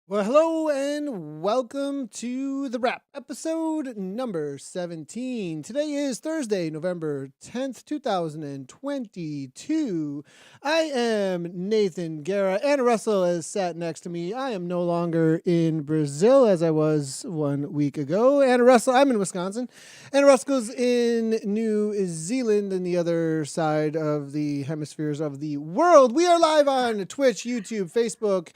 Well, hello and welcome to the wrap episode number 17. Today is Thursday, November 10th, 2022. I am Nathan Guerra. Anna Russel has sat next to me. I am no longer in Brazil as I was 1 week ago. Anna Russel, I'm in Wisconsin. Anna Russell's in New Zealand in the other side of the hemispheres of the world. We are live on Twitch, YouTube, Facebook,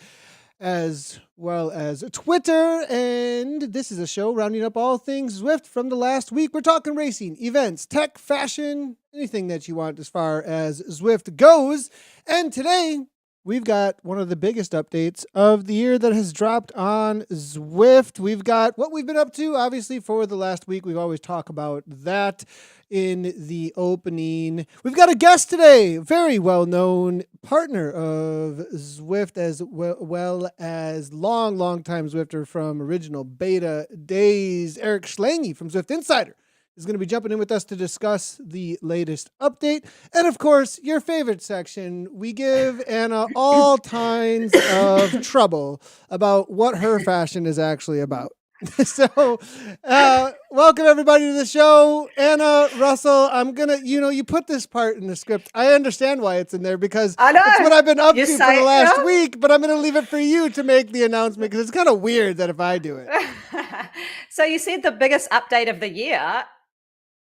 as well as Twitter, and this is a show rounding up all things Zwift from the last week. We're talking racing, events, tech, fashion, anything that you want as far as Zwift goes. And today, we've got one of the biggest updates of the year that has dropped on Zwift. We've got what we've been up to, obviously, for the last week. We've always talked about that in the opening. We've got a guest today, very well-known partner of Zwift, as well as long time Zwifter from original beta days. Eric Schlange from Zwift Insider is going to be jumping in with us to discuss the latest update. And of course, your favorite section, we give Anna all kinds of trouble about what her fashion is actually about. So, welcome everybody to the show. Anna Russell, I'm gonna, you put this part in the script. I understand why it's in there because it's what I've been up to for the last week, but I'm gonna leave it for you to make the announcement because it's kind of weird that if I do it. So you said the biggest update of the year,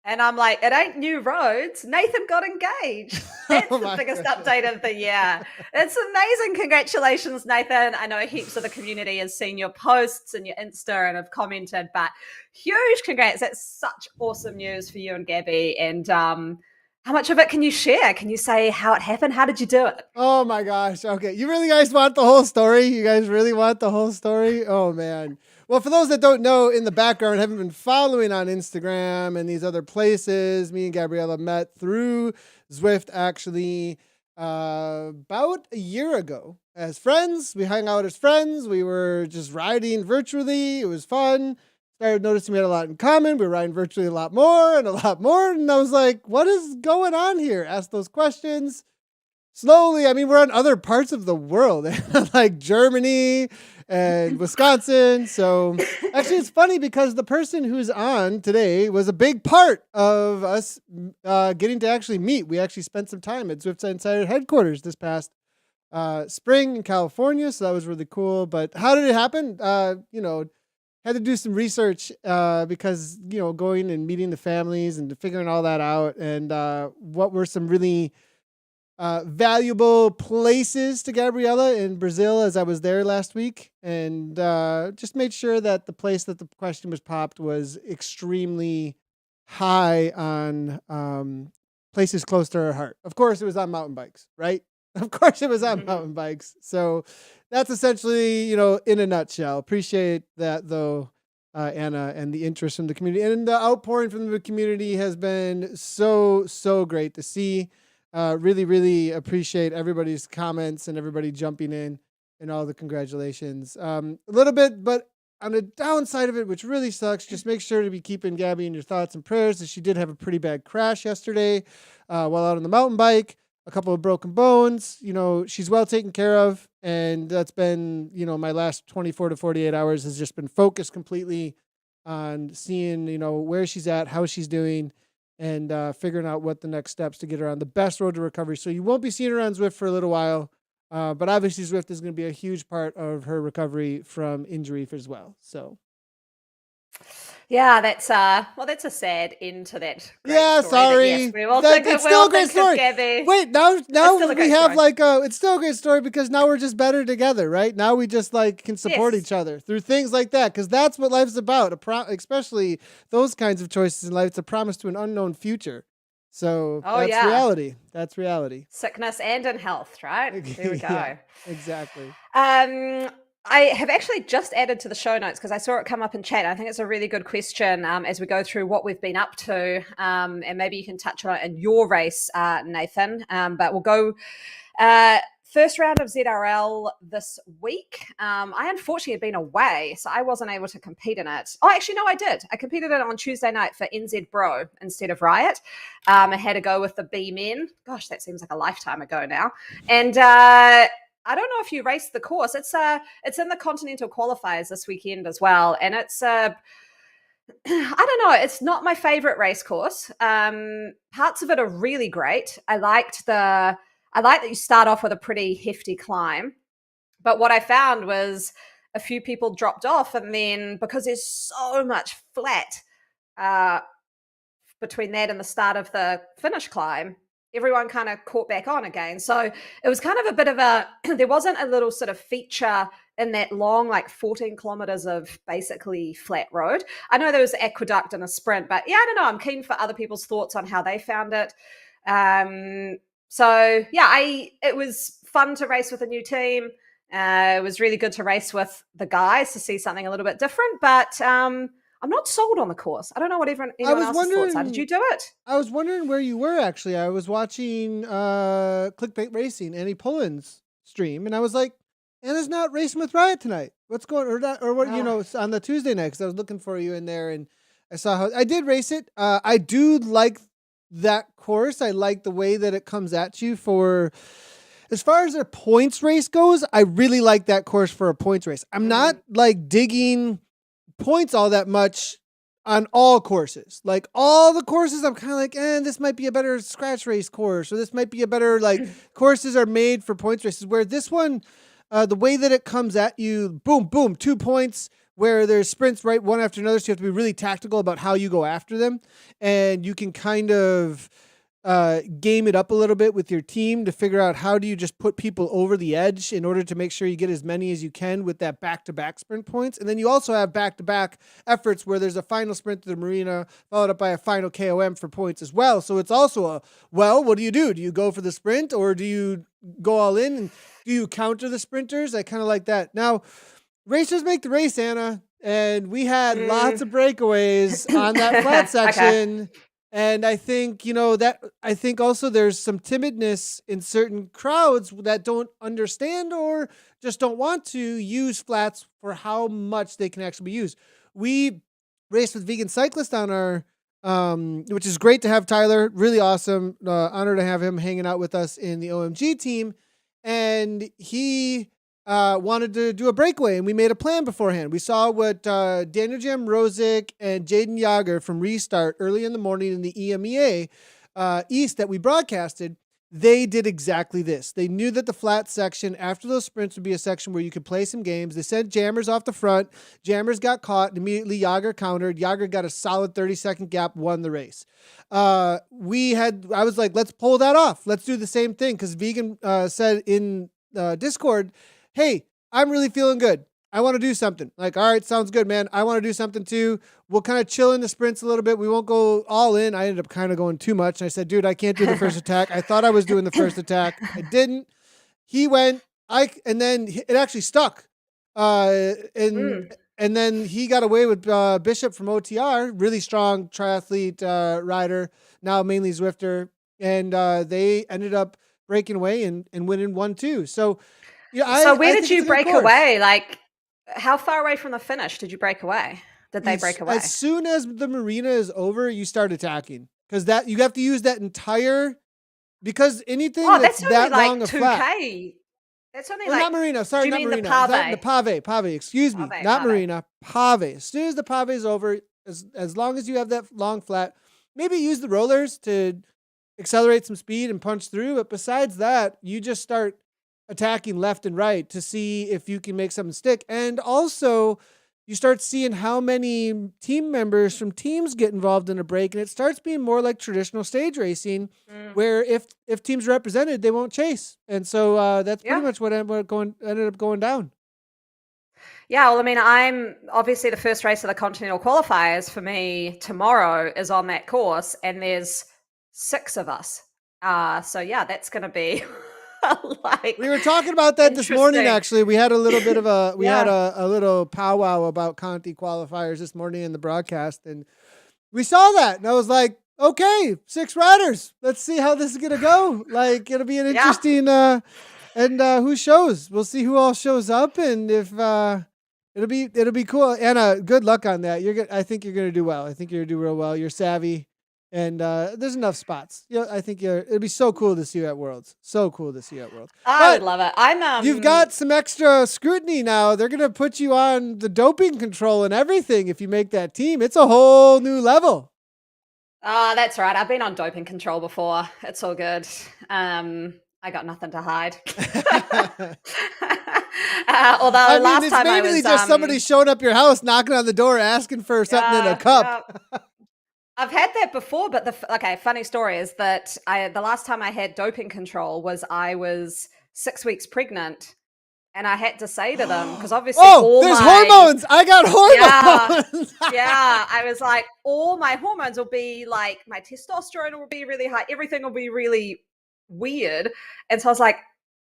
and I'm like, it ain't new roads. Nathan got engaged. That's the biggest update of the year. It's amazing. Congratulations, Nathan. I know heaps of the community has seen your posts and your Insta and have commented, but huge congrats. That's such awesome news for you and Gabby. And How much of it can you share? Can you say how it happened? How did you do it? Oh my gosh. Okay. You really guys want the whole story? You guys really want the whole story? Oh man. Well, for those that don't know, in the background, haven't been following on Instagram and these other places, me and Gabriella met through Zwift actually about a year ago as friends. We hung out as friends. We were just riding virtually. It was fun. Started noticing we had a lot in common. We were riding virtually a lot more and a lot more. And I was like, what is going on here? Asked those questions. Slowly, I mean, we're on other parts of the world, like Germany and Wisconsin. So actually, it's funny because the person who's on today was a big part of us getting to actually meet. We actually spent some time at Zwift Insider headquarters this past spring in California. So that was really cool. But how did it happen? Had to do some research because, going and meeting the families and figuring all that out and what were some really valuable places to Gabriella in Brazil as I was there last week, and just made sure that the place that the question was popped was extremely high on places close to her heart. Of course, it was on mountain bikes, right? Of course, it was on mountain bikes. So that's essentially, in a nutshell. Appreciate that, though, Anna, and the interest from the community. And the outpouring from the community has been so, so great to see. Really, really appreciate everybody's comments and everybody jumping in and all the congratulations. A little bit, but on the downside of it, which really sucks, just make sure to be keeping Gabby in your thoughts and prayers, as she did have a pretty bad crash yesterday while out on the mountain bike. A couple of broken bones. She's well taken care of, and that's been, my last 24 to 48 hours has just been focused completely on seeing, where she's at, how she's doing, and figuring out what the next steps to get her on the best road to recovery. So you won't be seeing her on Zwift for a little while, but obviously Zwift is going to be a huge part of her recovery from injury as well. So. Yeah, that's a sad end to that. Yeah, story, sorry. Yes, we will it's still a great story. Wait, now we have it's still a great story because now we're just better together, right? Now we just can support each other through things like that, because that's what life's about. Especially those kinds of choices in life. It's a promise to an unknown future. So that's reality. That's reality. Sickness and in health, right? There we go. Yeah, exactly. I have actually just added to the show notes because I saw it come up in chat. I think it's a really good question as we go through what we've been up to, and maybe you can touch on it in your race, Nathan. But we'll go first round of ZRL this week. I unfortunately had been away, so I wasn't able to compete in it. Oh, actually, no, I did. I competed in it on Tuesday night for NZ Bro instead of Riot. I had to go with the B Men. Gosh, that seems like a lifetime ago now. And I don't know if you raced the course. It's in the Continental Qualifiers this weekend as well, and it's I don't know. It's not my favorite race course. Parts of it are really great. I like that you start off with a pretty hefty climb, but what I found was a few people dropped off, and then because there's so much flat between that and the start of the finish climb, everyone kind of caught back on again. So it was kind of a bit of there wasn't a little sort of feature in that long, 14 kilometers of basically flat road. I know there was an aqueduct and a sprint, but yeah, I don't know. I'm keen for other people's thoughts on how they found it. So yeah, it was fun to race with a new team. It was really good to race with the guys to see something a little bit different, but I'm not sold on the course. I don't know what anyone else's thoughts are. Did you do it? I was wondering where you were, actually. I was watching Clickbait Racing, Annie Pullen's stream, and I was like, Anna's not racing with Riot tonight. What's going on the Tuesday night, because I was looking for you in there, and I saw how I did race it. I do like that course. I like the way that it comes at you for... As far as a points race goes, I really like that course for a points race. I'm not digging points all that much on all courses. All the courses, I'm kind of this might be a better scratch race course, or this might be a better courses are made for points races, where this one, the way that it comes at you, boom, boom, 2 points, where there's sprints right one after another. So you have to be really tactical about how you go after them. And you can kind of game it up a little bit with your team to figure out how do you just put people over the edge in order to make sure you get as many as you can with that back-to-back sprint points. And then you also have back-to-back efforts where there's a final sprint to the marina followed up by a final KOM for points as well. So it's also what do you do? Do you go for the sprint or do you go all in? And do you counter the sprinters? I kind of like that. Now, racers make the race, Anna, and we had lots of breakaways on that flat section. Okay. And I think, I think also there's some timidness in certain crowds that don't understand or just don't want to use flats for how much they can actually be used. We raced with Vegan Cyclist on our, which is great to have Tyler, really awesome. Honor to have him hanging out with us in the OMG team. And he wanted to do a breakaway, and we made a plan beforehand. We saw what Daniel Jamrozic and Jaden Yager from Restart early in the morning in the EMEA East that we broadcasted. They did exactly this. They knew that the flat section after those sprints would be a section where you could play some games. They sent Jammers off the front. Jammers got caught, and immediately Yager countered. Yager got a solid 30-second gap, won the race. I was like, let's pull that off. Let's do the same thing, because Vegan said in Discord, hey, I'm really feeling good. I want to do something. Like, all right, sounds good, man. I want to do something too. We'll kind of chill in the sprints a little bit. We won't go all in. I ended up kind of going too much. I said, dude, I can't do the first attack. I thought I was doing the first attack. I didn't. He went, and then it actually stuck. And then he got away with Bishop from OTR, really strong triathlete rider, now mainly Zwifter. And they ended up breaking away and winning 1-2. So, where did you break away? Like, how far away from the finish did you break away? Did they break away? As soon as the marina is over, you start attacking, because that you have to use that entire, because anything that's that like long a 2K. flat. That's only not marina. Sorry, not marina. The pave. Excuse me, not marina. Pave. As soon as the pave is over, as long as you have that long flat, maybe use the rollers to accelerate some speed and punch through. But besides that, you just start attacking left and right to see if you can make something stick. And also you start seeing how many team members from teams get involved in a break, and it starts being more like traditional stage racing, where if teams are represented, they won't chase. And so that's pretty much what ended up going down. Yeah, well, I mean, I'm obviously the first race of the Continental Qualifiers for me tomorrow is on that course, and there's 6 of us. So yeah, that's going to be like, we were talking about that this morning. Actually, we had a little bit of a had a little powwow about Conti qualifiers this morning in the broadcast, and we saw that, and I was like, okay, 6 riders. Let's see how this is gonna go. Like, it'll be an interesting and who shows. We'll see who all shows up, and if it'll be cool. Anna, good luck on that. I think you're gonna do well. I think you're gonna do real well. You're savvy. And there's enough spots. I think it'd be so cool to see you at Worlds. So cool to see you at Worlds. I would love it. You've got some extra scrutiny now. They're gonna put you on the doping control and everything if you make that team. It's a whole new level. That's right. I've been on doping control before. It's all good. I got nothing to hide. Although last time I was, it's just somebody showing up your house, knocking on the door, asking for something in a cup. I've had that before, but funny story is that the last time I had doping control was I was 6 weeks pregnant, and I had to say to them, because obviously there's hormones. I got hormones. Yeah, I was like, all my hormones will be like, my testosterone will be really high, everything will be really weird, and so I was like,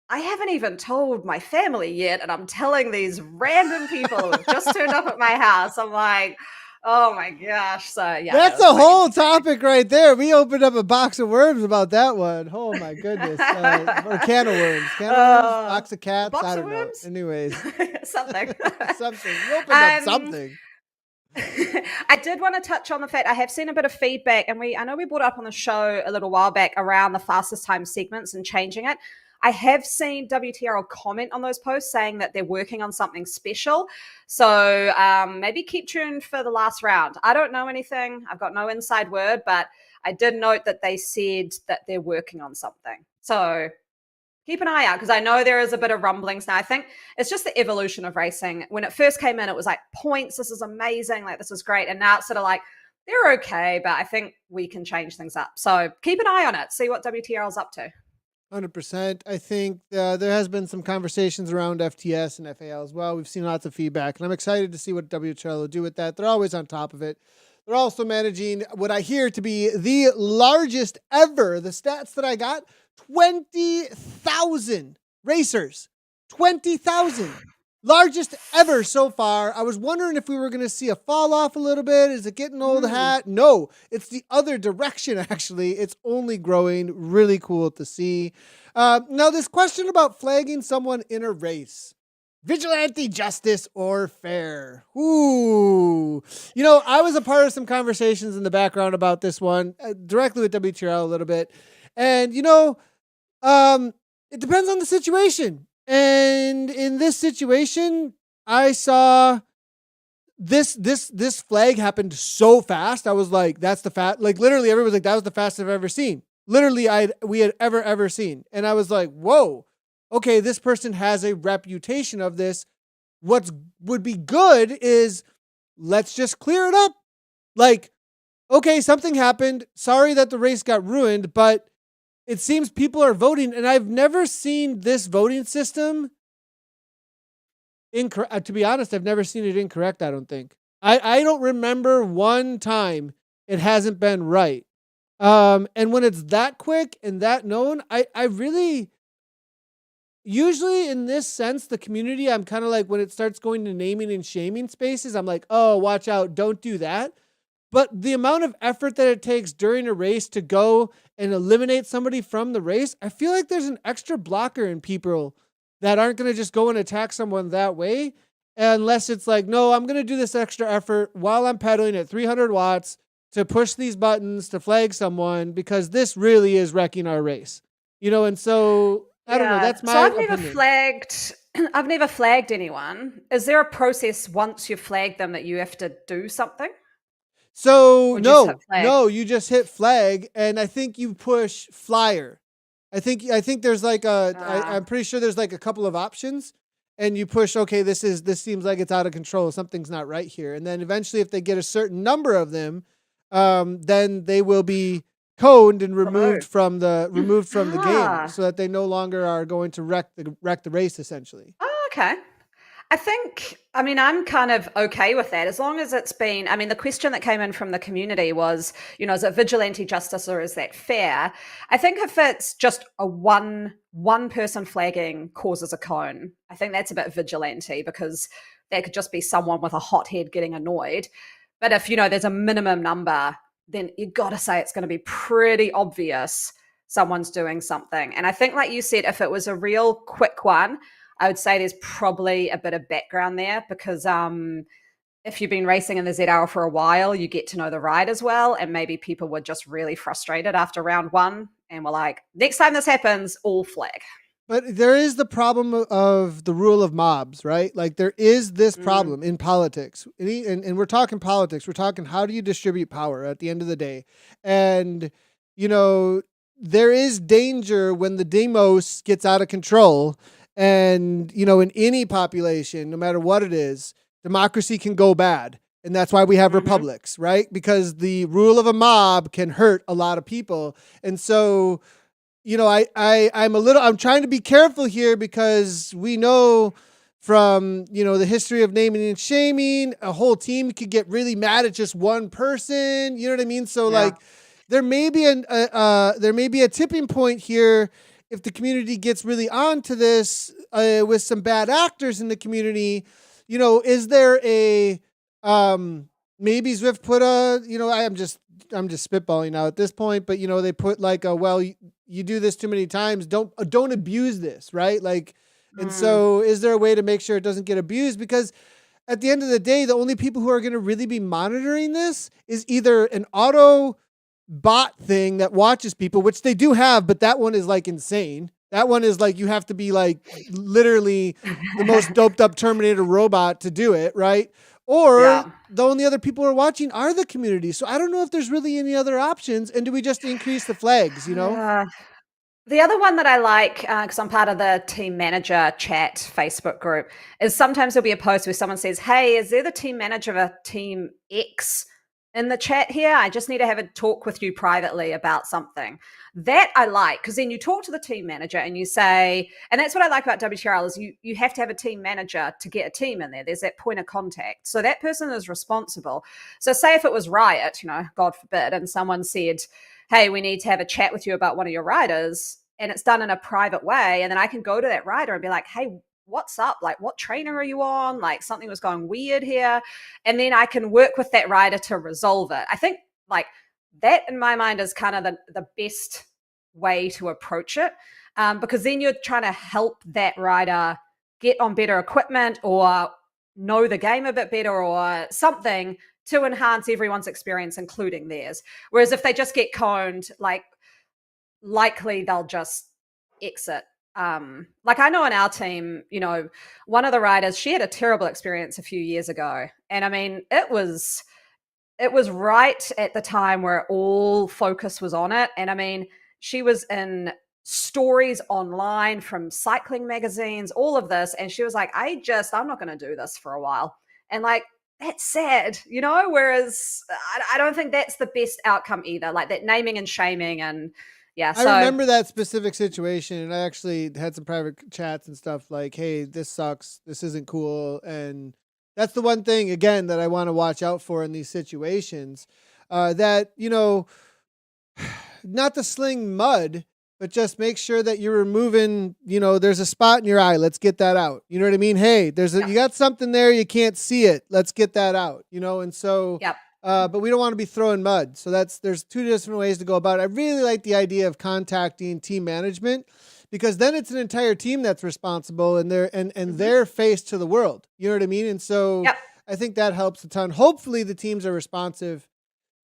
I haven't even told my family yet, and I'm telling these random people who have just turned up at my house. I'm like, oh my gosh. So yeah. That's a whole topic right there. We opened up a box of worms about that one. Oh my goodness. Or can of worms. Box of cats. I don't know. Anyways. Something. You opened up something. I did want to touch on the fact I have seen a bit of feedback, and I know we brought it up on the show a little while back around the fastest time segments and changing it. I have seen WTRL comment on those posts saying that they're working on something special. So maybe keep tuned for the last round. I don't know anything. I've got no inside word, but I did note that they said that they're working on something. So keep an eye out, because I know there is a bit of rumblings now. I think it's just the evolution of racing. When it first came in, it was like, points, this is amazing, like this is great. And now it's sort of like, they're okay, but I think we can change things up. So keep an eye on it. See what WTRL's up to. 100%. I think there has been some conversations around FTS and FAL as well. We've seen lots of feedback, and I'm excited to see what WTRL will do with that. They're always on top of it. They're also managing what I hear to be the largest ever. The stats that I got, 20,000 racers. 20,000. Largest ever so far. I was wondering if we were going to see a fall off a little bit. Is it getting old hat? No, it's the other direction, actually. It's only growing. Really cool to see. Now, this question about flagging someone in a race. Vigilante justice or fair? Ooh. You know, I was a part of some conversations in the background about this one, directly with WTRL a little bit. And, you know, it depends on the situation. And in this situation, I saw this flag happened so fast. I was like, that's the like literally everyone was like, that was the fastest I've ever seen. Literally we had ever seen. And I was like, whoa, okay, this person has a reputation of this. What would be good is let's just clear it up. Like, okay, something happened. Sorry that the race got ruined, but it seems people are voting, and I've never seen this voting system incorrect. To be honest, I've never seen it incorrect, I don't think. I don't remember one time it hasn't been right. And when it's that quick and that known, I really, usually in this sense, the community, I'm kind of like, when it starts going to naming and shaming spaces, I'm like, oh, watch out, don't do that. But the amount of effort that it takes during a race to go and eliminate somebody from the race, I feel like there's an extra blocker in people that aren't going to just go and attack someone that way. Unless it's like, no, I'm going to do this extra effort while I'm pedaling at 300 watts to push these buttons to flag someone because this really is wrecking our race. You know, and so I don't know. That's my opinion. I've never flagged anyone. Is there a process once you flag them that you have to do something? So no, you just hit flag, and I think you push flyer. I think there's like I'm pretty sure there's like a couple of options, and you push. Okay, this seems like it's out of control. Something's not right here. And then eventually, if they get a certain number of them, then they will be coned and removed from the game, so that they no longer are going to wreck the race essentially. Oh, okay. I'm kind of okay with that as long as it's been, the question that came in from the community was, is it vigilante justice or is that fair? I think if it's just a one person flagging causes a cone, I think that's a bit vigilante because that could just be someone with a hot head getting annoyed. But if, there's a minimum number, then you got to say it's going to be pretty obvious someone's doing something. And I think, like you said, if it was a real quick one, I would say there's probably a bit of background there because if you've been racing in the ZR for a while, you get to know the ride as well. And maybe people were just really frustrated after round one and were like, next time this happens, all flag. But there is the problem of the rule of mobs, right? Like there is this problem in politics. And we're talking politics. We're talking how do you distribute power at the end of the day? And, there is danger when the demos gets out of control. And, in any population, no matter what it is, democracy can go bad. And that's why we have republics, right? Because the rule of a mob can hurt a lot of people. And so, I'm trying to be careful here because we know from, the history of naming and shaming, a whole team could get really mad at just one person. You know what I mean? So there may be a tipping point here. If the community gets really onto this with some bad actors in the community, is there a maybe Zwift put I'm just spitballing now at this point, but they put like you do this too many times, don't abuse this, right? like and so is there a way to make sure it doesn't get abused? Because at the end of the day, the only people who are going to really be monitoring this is either an auto bot thing that watches people, which they do have, but that one is like insane. That one is like you have to be like literally the most doped up Terminator robot to do it, right? Or the only other people who are watching are the community. So I don't know if there's really any other options. And do we just increase the flags, The other one that I like, because I'm part of the team manager chat Facebook group, is sometimes there'll be a post where someone says, hey, is there the team manager of a team X? in the chat here. I just need to have a talk with you privately about something. That I like, because then you talk to the team manager and you say, and that's what I like about WTRL is you have to have a team manager to get a team in there. There's that point of contact. So that person is responsible. So say if it was Riot, God forbid, and someone said, hey, we need to have a chat with you about one of your riders, and it's done in a private way. And then I can go to that rider and be like, hey, what's up? Like, what trainer are you on? Like, something was going weird here. And then I can work with that rider to resolve it. I think like that in my mind is kind of the best way to approach it, because then you're trying to help that rider get on better equipment or know the game a bit better or something to enhance everyone's experience, including theirs. Whereas if they just get coned, like likely they'll just exit. Like I know in our team, one of the riders, she had a terrible experience a few years ago. And I mean, it was right at the time where all focus was on it. And I mean, she was in stories online from cycling magazines, all of this. And she was like, I'm not going to do this for a while. And like, that's sad, whereas I don't think that's the best outcome either. Like that naming and shaming and yeah. I remember that specific situation, and I actually had some private chats and stuff like, hey, this sucks. This isn't cool. And that's the one thing, again, that I want to watch out for in these situations, that, not to sling mud, but just make sure that you're removing, there's a spot in your eye. Let's get that out. You know what I mean? Hey, you got something there. You can't see it. Let's get that out, and so, yep. But we don't want to be throwing mud. So there's two different ways to go about it. I really like the idea of contacting team management, because then it's an entire team that's responsible and they're face to the world. You know what I mean? And so yep. I think that helps a ton. Hopefully the teams are responsive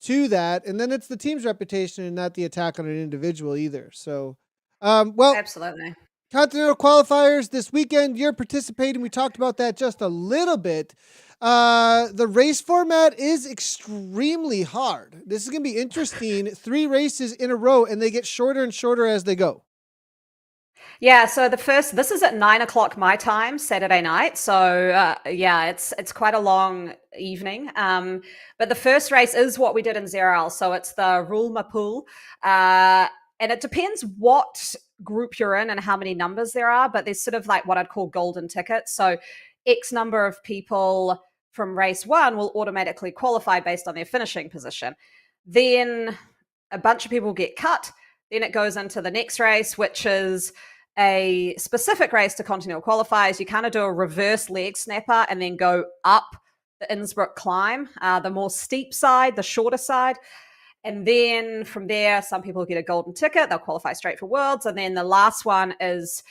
to that. And then it's the team's reputation and not the attack on an individual either. So, absolutely. Continental qualifiers this weekend, you're participating. We talked about that just a little bit. The race format is extremely hard. This is going to be interesting. 3 races in a row, and they get shorter and shorter as they go. Yeah, so this is at 9:00 my time, Saturday night. So it's quite a long evening. But the first race is what we did in ZRL. So it's the Rule Mapul. And it depends what group you're in and how many numbers there are, but there's sort of like what I'd call golden tickets. So X number of people from race 1 will automatically qualify based on their finishing position. Then a bunch of people get cut. Then it goes into the next race, which is a specific race to Continental qualifiers. You kind of do a reverse leg snapper and then go up the Innsbruck climb, the more steep side, the shorter side. And then from there, some people get a golden ticket. They'll qualify straight for Worlds. And then the last one is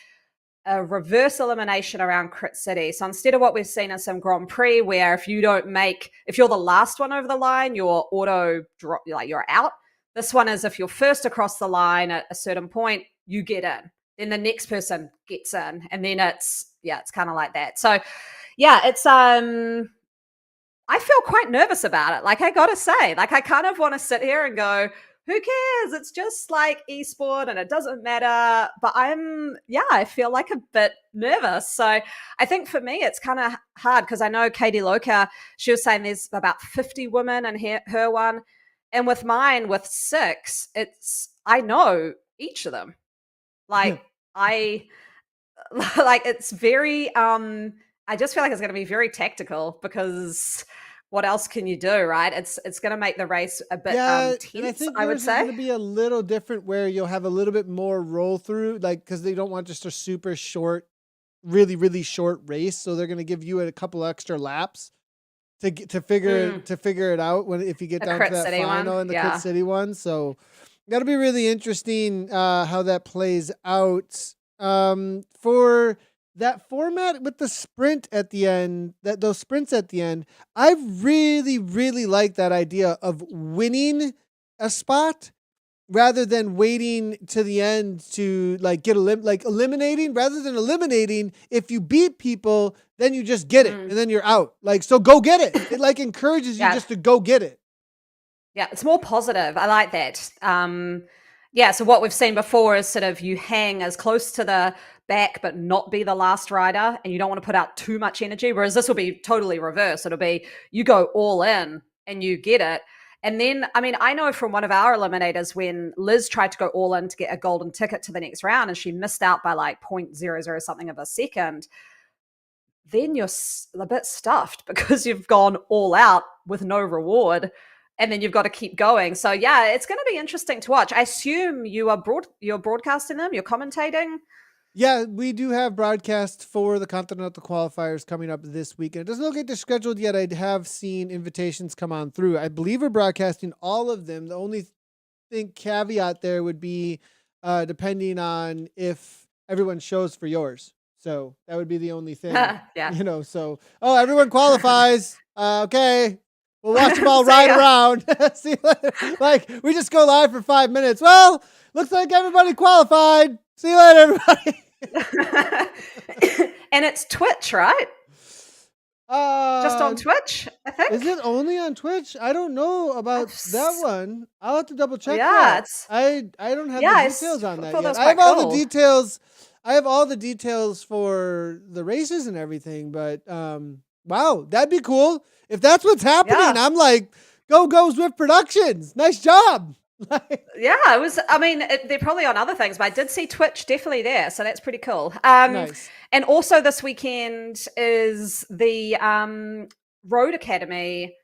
a reverse elimination around Crit City. So instead of what we've seen in some Grand Prix, where if you're the last one over the line, you're auto drop, like you're out. This one is if you're first across the line at a certain point, you get in. Then the next person gets in. And then it's kind of like that. So yeah, it's I feel quite nervous about it. Like I gotta say, like I kind of want to sit here and go, who cares? It's just like esport and it doesn't matter. But I feel like a bit nervous. So I think for me, it's kind of hard because I know Katie Loka, she was saying there's about 50 women in her one. And with mine, with 6, I know each of them. Like it's very, I just feel like it's going to be very tactical because what else can you do, right? It's going to make the race a bit tense, and I think I would say. It's going to be a little different where you'll have a little bit more roll through, like because they don't want just a super short, really, really short race. So they're going to give you a couple extra laps to figure it out if you get down to that final and the Crit City one. So that'll be really interesting how that plays out. For that format with the sprint at the end, those sprints at the end, I really, really like that idea of winning a spot rather than waiting to the end to like get eliminating. Rather than eliminating, if you beat people, then you just get it and then you're out. Like, so go get it. It like encourages you just to go get it. Yeah, it's more positive. I like that. So what we've seen before is sort of you hang as close to the back but not be the last rider, and you don't want to put out too much energy, whereas this will be totally reverse. It'll be you go all in and you get it. And then, I mean, I know from one of our eliminators when Liz tried to go all in to get a golden ticket to the next round and she missed out by like 0.00 something of a second, then you're a bit stuffed because you've gone all out with no reward and then you've got to keep going. So yeah, it's going to be interesting to watch. I assume you're broadcasting them, you're commentating. Yeah, we do have broadcasts for the Continental Qualifiers coming up this weekend. It doesn't look like they're scheduled yet. I have seen invitations come on through. I believe we're broadcasting all of them. The only caveat there would be depending on if everyone shows for yours. So that would be the only thing. Yeah. So, everyone qualifies. Okay. We'll watch them all ride around. See, like, we just go live for 5 minutes. Well, looks like everybody qualified. See you later, everybody. And it's Twitch, right? Just on Twitch, I think. Is it only on Twitch? I don't know about that one. I'll have to double check. Yeah, that. I don't have the details on that yet. I have all the details. I have all the details for the races and everything. But wow, that'd be cool if that's what's happening. Yeah. I'm like, go Zwift Productions. Nice job. Yeah, it was. I mean, they're probably on other things, but I did see Twitch definitely there, so that's pretty cool. Nice. And also this weekend is the Road Academy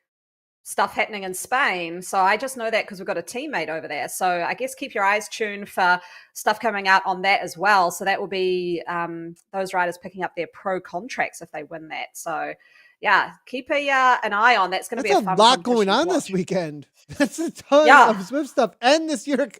stuff happening in Spain. So I just know that because we've got a teammate over there. So I guess keep your eyes tuned for stuff coming out on that as well. So that will be those riders picking up their pro contracts if they win that. So yeah, keep an eye on. That's going to be a fun lot going on this weekend. That's a ton of Zwift stuff. And this year,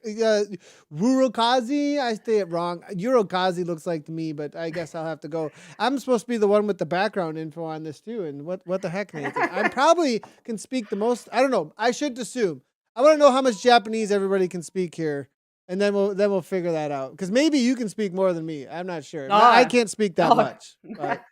Wurokazi, I say it wrong. Eurokazi looks like to me, but I guess I'll have to go. I'm supposed to be the one with the background info on this too. And what the heck, Nathan? I probably can speak the most. I don't know. I should assume. I want to know how much Japanese everybody can speak here. And then we'll figure that out. Because maybe you can speak more than me. I'm not sure. I can't speak that much. But.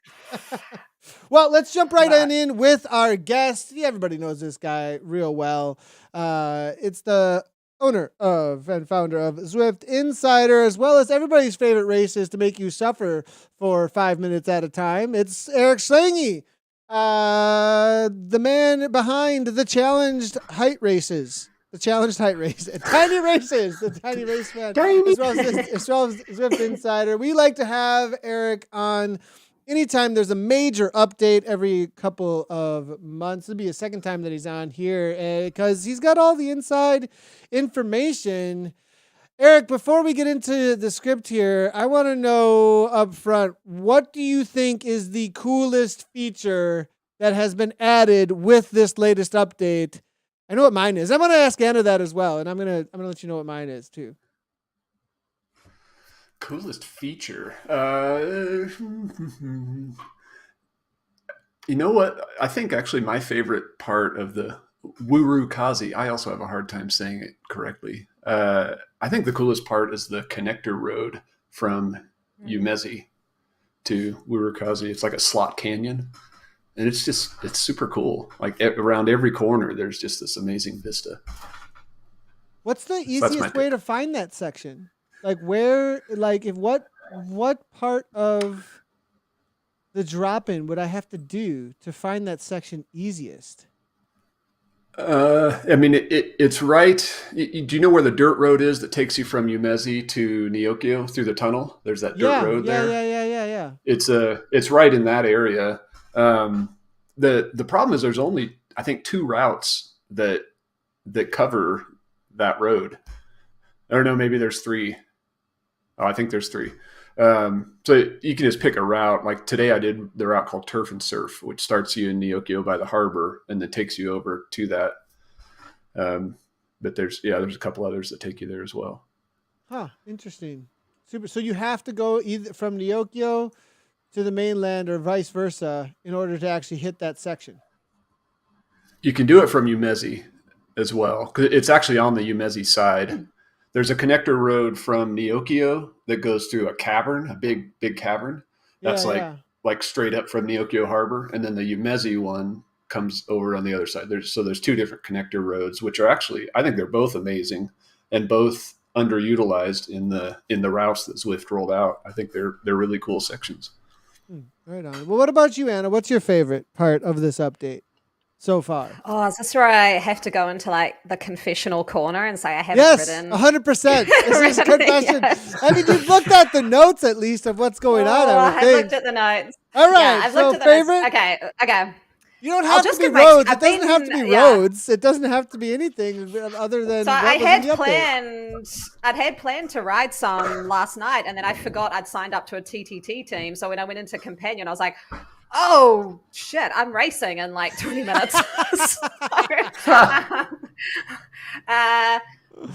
Well, let's jump right in with our guest. Everybody knows this guy real well. It's the owner of and founder of Zwift Insider, as well as everybody's favorite races to make you suffer for 5 minutes at a time. It's Eric Schlange, the man behind the challenged height races. The challenged height race, tiny races, the tiny race man, as well as Zwift Insider. We like to have Eric on anytime there's a major update every couple of months. It'll be a second time that he's on here because he's got all the inside information. Eric, before we get into the script here, I want to know up front, what do you think is the coolest feature that has been added with this latest update? I know what mine is. I'm going to ask Anna that as well, and I'm going to let you know what mine is too. Coolest feature. You know what? I think actually my favorite part of the Wurokazi, I also have a hard time saying it correctly. I think the coolest part is the connector road from Umezi to Wurokazi. It's like a slot canyon. And it's super cool. Like around every corner, there's just this amazing vista. What's the easiest way to find that section? Like where, like if what part of the drop-in would I have to do to find that section easiest? I mean, it's right. Do you know where the dirt road is that takes you from Umezi to Niokio through the tunnel? There's that dirt road there. Yeah. It's right in that area. The problem is there's only, I think, 2 routes that cover that road. I don't know, maybe there's 3. Oh, I think there's 3. So you can just pick a route. Like today I did the route called Turf and Surf, which starts you in Niokio by the harbor and then takes you over to that. But there's a couple others that take you there as well. Huh. Interesting. Super. So you have to go either from Niokio to the mainland or vice versa in order to actually hit that section. You can do it from Umezi as well, because it's actually on the Umezi side. There's a connector road from Niokio that goes through a cavern, a big cavern. That's like straight up from Niokio Harbor. And then the Umezi one comes over on the other side. There's 2 different connector roads, which are actually, I think they're both amazing and both underutilized in the routes that Zwift rolled out. I think they're really cool sections. Right on. Well, what about you, Anna? What's your favorite part of this update? so far? Oh, is this where I have to go into like the confessional corner and say I haven't Yes, ridden? 100%. This is confession. Yes. I mean, you've looked at the notes at least of what's going on. I would I've think. looked at the notes. All right. Yeah, I've so looked at the favorite. notes. Okay. You don't I'll have to just be give my- roads. It I've doesn't have to be been- yeah. roads. It doesn't have to be anything other than So what I was in had the update. planned. I'd had planned to ride some last night, and then I forgot I'd signed up to a TTT team. So when I went into companion, I was like, "Oh shit, I'm racing in like 20 minutes."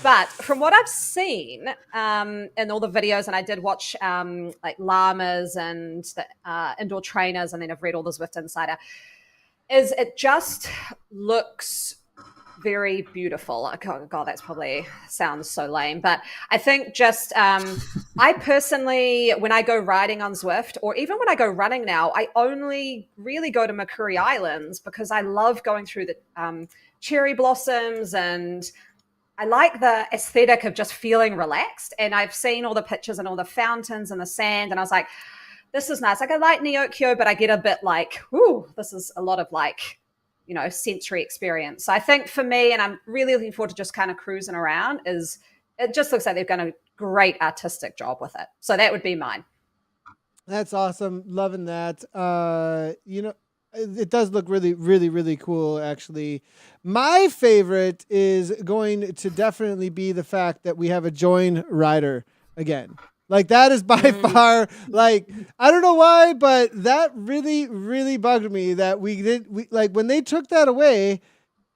But from what I've seen in all the videos, and I did watch like llamas and the indoor trainers, and then I've read all the Zwift Insider, is it just looks very beautiful. God, that's probably sounds so lame, but I think just I personally, when I go riding on Zwift, or even when I go running now, I only really go to Macquarie Islands because I love going through the cherry blossoms, and I like the aesthetic of just feeling relaxed. And I've seen all the pictures and all the fountains and the sand, and I was like, this is nice. Like I like Neokyo, but I get a bit like, ooh, this is a lot of like, sensory experience. So I think for me, and I'm really looking forward to just kind of cruising around, is it just looks like they've done a great artistic job with it. So that would be mine. That's awesome. Loving that. It does look really, really, really cool, actually. My favorite is going to definitely be the fact that we have a join rider again. Like that is by far, like, I don't know why, but that really, really bugged me that we like when they took that away,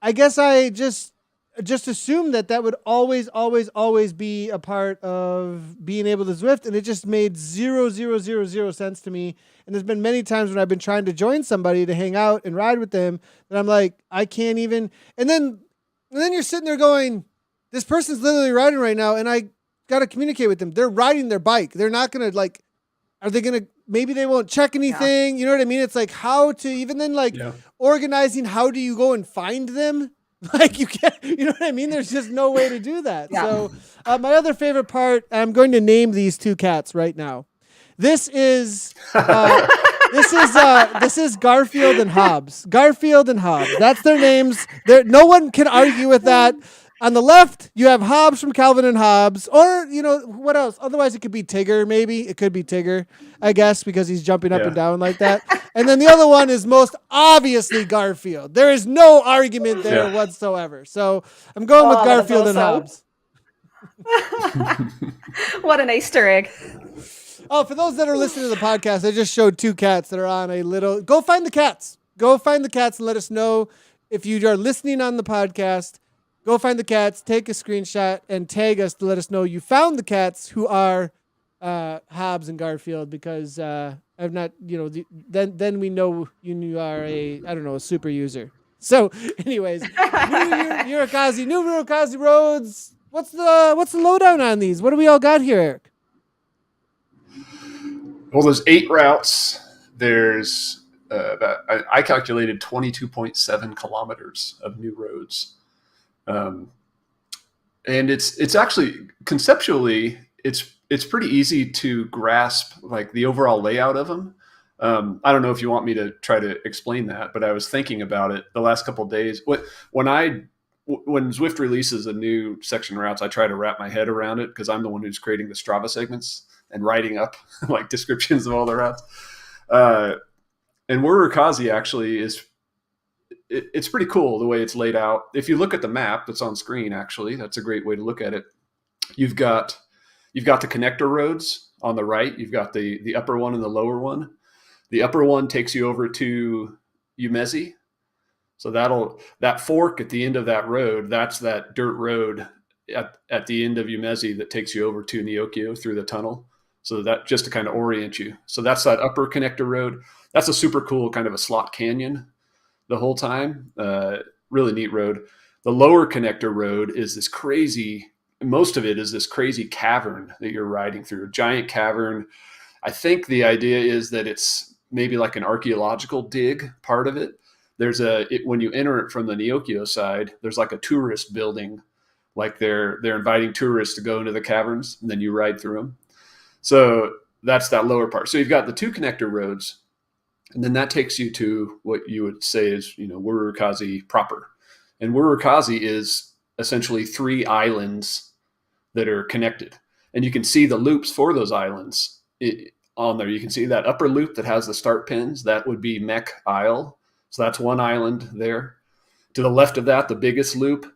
I guess I just assumed that would always, always, always be a part of being able to Zwift. And it just made 0.000 sense to me. And there's been many times when I've been trying to join somebody to hang out and ride with them that I'm like, I can't even. And then you're sitting there going, this person's literally riding right now. And I got to communicate with them. They're riding their bike. They're not going to like, are they going to, maybe they won't check anything. Yeah. You know what I mean? It's like how to even then like organizing, how do you go and find them? Like you can't, you know what I mean? There's just no way to do that. Yeah. So my other favorite part, I'm going to name these two cats right now. This is this is Garfield and Hobbs. Garfield and Hobbs. That's their names. No one can argue with that. On the left, you have Hobbs from Calvin and Hobbes, or, what else? Otherwise, it could be Tigger, maybe. It could be Tigger, I guess, because he's jumping up and down like that. And then the other one is most obviously Garfield. There is no argument there whatsoever. So I'm going with Garfield and Hobbs. What an Easter egg. Oh, for those that are listening to the podcast, I just showed two cats that are on a little... Go find the cats. Go find the cats and let us know if you are listening on the podcast. Go find the cats, take a screenshot, and tag us to let us know you found the cats who are Hobbs and Garfield, because I'm not, then we know you are a super user. So, anyways, New Murokazi roads. What's the lowdown on these? What do we all got here, Eric? Well, there's 8 routes. There's I calculated 22.7 kilometers of new roads. And it's actually conceptually it's pretty easy to grasp like the overall layout of them. I don't know if you want me to try to explain that, but I was thinking about it the last couple of days. When Zwift releases a new section routes, I try to wrap my head around it because I'm the one who's creating the Strava segments and writing up like descriptions of all the routes. And Murokazi actually is. It's pretty cool the way it's laid out. If you look at the map that's on screen, actually, that's a great way to look at it. You've got the connector roads on the right. You've got the upper one and the lower one. The upper one takes you over to Umezi. So that fork at the end of that road, that's that dirt road at the end of Umezi that takes you over to Neokyo through the tunnel. So that just to kind of orient you. So that's that upper connector road. That's a super cool kind of a slot canyon the whole time. Really neat road. The lower connector road is this crazy, most of it is this crazy cavern that you're riding through, a giant cavern. I think the idea is that it's maybe like an archaeological dig part of it. When you enter it from the Neokyo side, there's like a tourist building, like they're inviting tourists to go into the caverns, and then you ride through them. So that's that lower part. So you've got the 2 connector roads. And then that takes you to what you would say is, Wurukazi proper. And Wurukazi is essentially 3 islands that are connected. And you can see the loops for those islands on there. You can see that upper loop that has the start pins. That would be Mech Isle. So that's one island there. To the left of that, the biggest loop.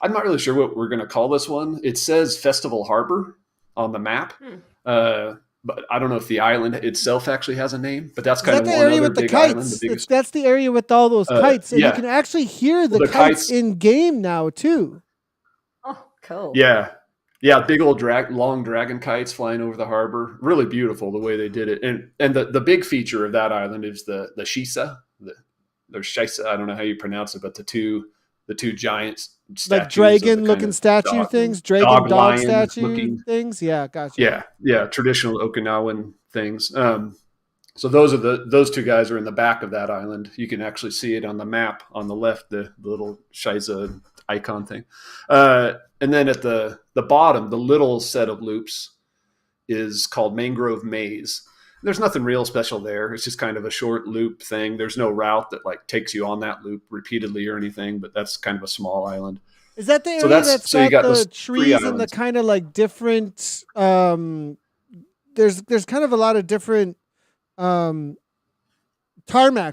I'm not really sure what we're going to call this one. It says Festival Harbor on the map. But I don't know if the island itself actually has a name, but that's kind of one other big island. That's the area with all those kites. And you can actually hear the kites in game now too. Oh, cool. Yeah. Yeah, big old long dragon kites flying over the harbor. Really beautiful the way they did it. And the big feature of that island is the Shisa. There's Shisa, I don't know how you pronounce it, but the two giant statues, like dragon looking statue things, dragon dog statue things. Yeah, gotcha. Yeah, traditional Okinawan things. So those 2 guys are in the back of that island. You can actually see it on the map on the left, the little Shiza icon thing. And then at the bottom, the little set of loops is called Mangrove Maze. There's nothing real special there. It's just kind of a short loop thing. There's no route that like takes you on that loop repeatedly or anything, but that's kind of a small island. Is that the area that's got the trees and the kind of like different there's kind of a lot of different tarmac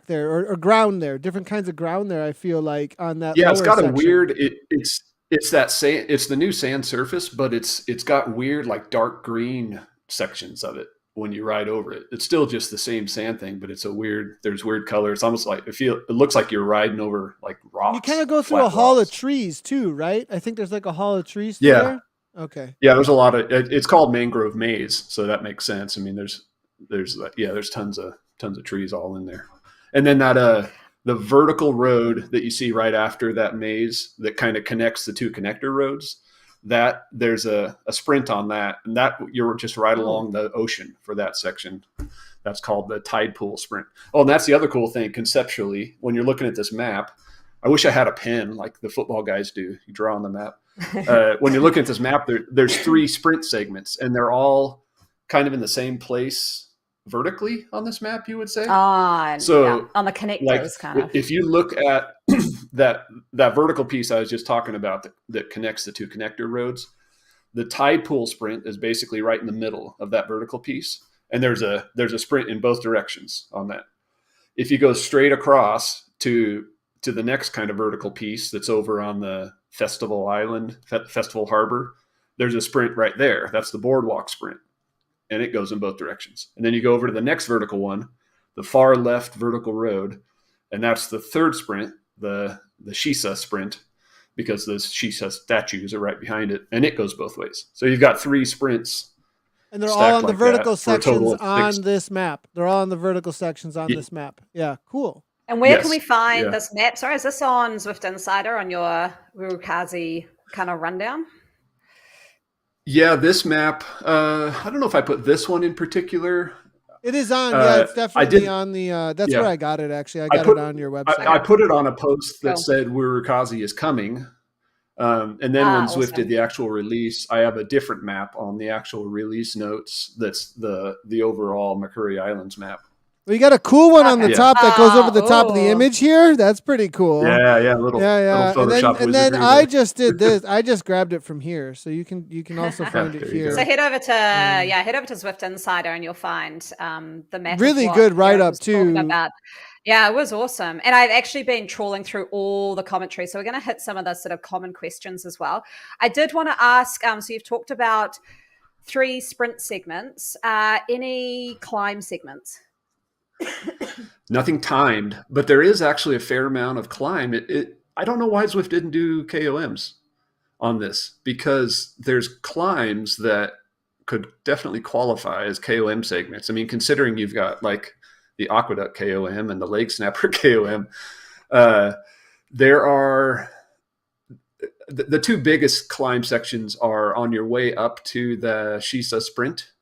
there or ground there, different kinds of ground there, I feel like on that. Yeah, it's got section. A weird it's that sand, it's the new sand surface, but it's got weird like dark green sections of it. When you ride over it, it's still just the same sand thing, but there's weird color. It's almost like it looks like you're riding over like rocks. You kind of go through a hall of trees too, right? I think there's like a hall of trees there. Okay. Yeah, there's a lot of it's called Mangrove Maze, so that makes sense. I mean, there's tons of trees all in there. And then that the vertical road that you see right after that maze that kind of connects the 2 connector roads, that there's a sprint on that, and that you're just right along the ocean for that section. That's called the tide pool sprint. Oh, and that's the other cool thing conceptually when you're looking at this map. I wish I had a pen like the football guys do. You draw on the map. When you're looking at this map, there's 3 sprint segments, and they're all kind of in the same place vertically on this map, you would say. On the connectors, kind of. If you look at that vertical piece I was just talking about that connects the 2 connector roads, the tide pool sprint is basically right in the middle of that vertical piece, and there's a sprint in both directions on that. If you go straight across to the next kind of vertical piece that's over on the Festival Island, Festival Harbor, there's a sprint right there. That's the boardwalk sprint, and it goes in both directions. And then you go over to the next vertical one, the far left vertical road, and that's the 3rd sprint, the Shisa sprint, because the Shisa statues are right behind it, and it goes both ways. So you've got 3 sprints. And they're all on the vertical sections on this map. They're all on the vertical sections on this map. Yeah, cool. And where can we find this map? Sorry, is this on Zwift Insider on your Wurukazi kind of rundown? Yeah, this map, I don't know if I put this one in particular. It is on, it's definitely on the, that's where I got it, actually. I got it on your website. I put it on a post that said Wurukazi is coming. And then when Zwift did the actual release, I have a different map on the actual release notes. That's the overall Makuri Islands map. Well, you got a cool one on the top that goes over the top of the image here. That's pretty cool. Little Photoshop and then I just did this. I just grabbed it from here, so you can also find it here. So head over to Zwift Insider and you'll find the map. Really good write up too. Yeah, it was awesome. And I've actually been trawling through all the commentary, so we're going to hit some of the sort of common questions as well. I did want to ask. So you've talked about 3 sprint segments. Any climb segments? Nothing timed, but there is actually a fair amount of climb. I don't know why Zwift didn't do KOMs on this, because there's climbs that could definitely qualify as KOM segments. I mean, considering you've got like the Aqueduct KOM and the Leg Snapper KOM, there are the 2 biggest climb sections are on your way up to the Shisa Sprint.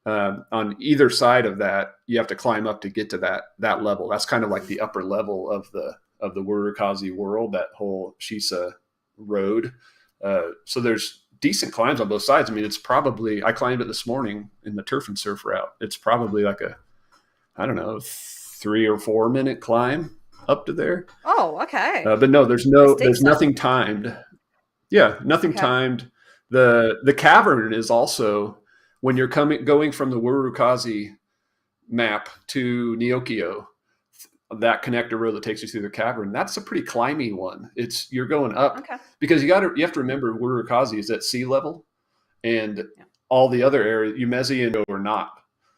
On either side of that, you have to climb up to get to that level. That's kind of like the upper level of the Wurukazi world, that whole Shisa road. So there's decent climbs on both sides. I mean, I climbed it this morning in the turf and surf route. It's probably like a, I don't know, 3 or 4 minute climb up to there. Oh, okay. But no, there's That's nothing timed. Yeah, nothing timed. The cavern is also, when you're going from the Wurukazi map to Neokio, that connector road that takes you through the cavern, that's a pretty climby one. You're going up because you have to remember Wurukazi is at sea level, and all the other areas, Umezi and are not.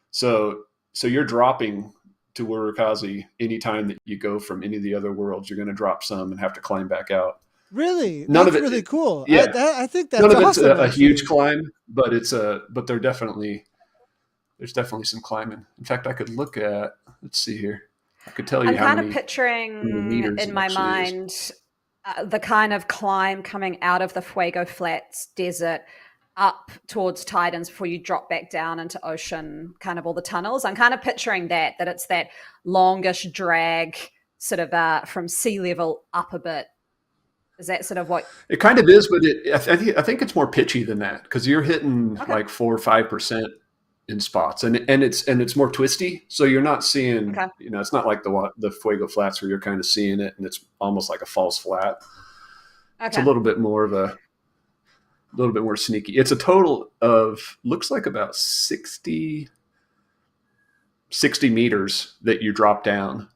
So you're dropping to Wurukazi anytime that you go from any of the other worlds. You're going to drop some and have to climb back out. Really? None That's of it, really cool. Yeah, I think that's none of awesome, it's a huge climb, but there's definitely some climbing. In fact, I could look at. Let's see here. I could tell you I'm how kind many of picturing meters in my mind the kind of climb coming out of the Fuego Flats desert up towards Tidens before you drop back down into ocean, kind of all the tunnels. I'm kind of picturing that it's that longish drag sort of from sea level up a bit. Is that sort of what it kind of is? But I think it's more pitchy than that, because you're hitting like 4 or 5% in spots, and it's more twisty. So you're not seeing, it's not like the Fuego Flats where you're kind of seeing it and it's almost like a false flat. It's a little bit more sneaky. It's a total of, looks like about 60 meters that you drop down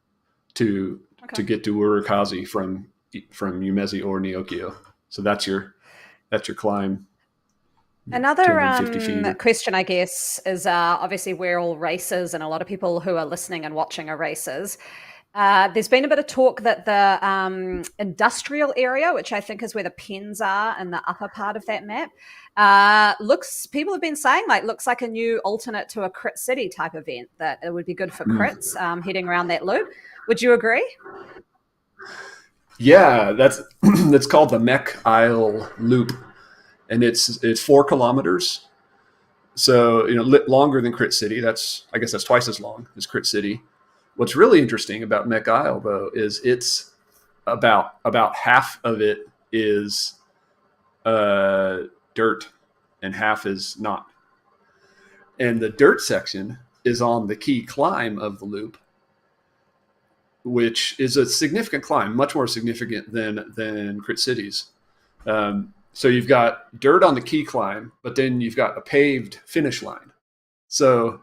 to get to Urukazi from Umezi or Neokio. So that's your climb. Another question, I guess, is obviously we're all racers, and a lot of people who are listening and watching are racers. There's been a bit of talk that the industrial area, which I think is where the pens are in the upper part of that map, people have been saying looks like a new alternate to a Crit City type event, that it would be good for crits heading around that loop. Would you agree? Yeah, that's called the Mech Isle Loop, and it's 4 kilometers. So longer than Crit City. I guess that's twice as long as Crit City. What's really interesting about Mech Isle, though, is it's about half of it is dirt and half is not. And the dirt section is on the key climb of the loop, which is a significant climb, much more significant than Crit City's. So you've got dirt on the key climb, but then you've got a paved finish line. So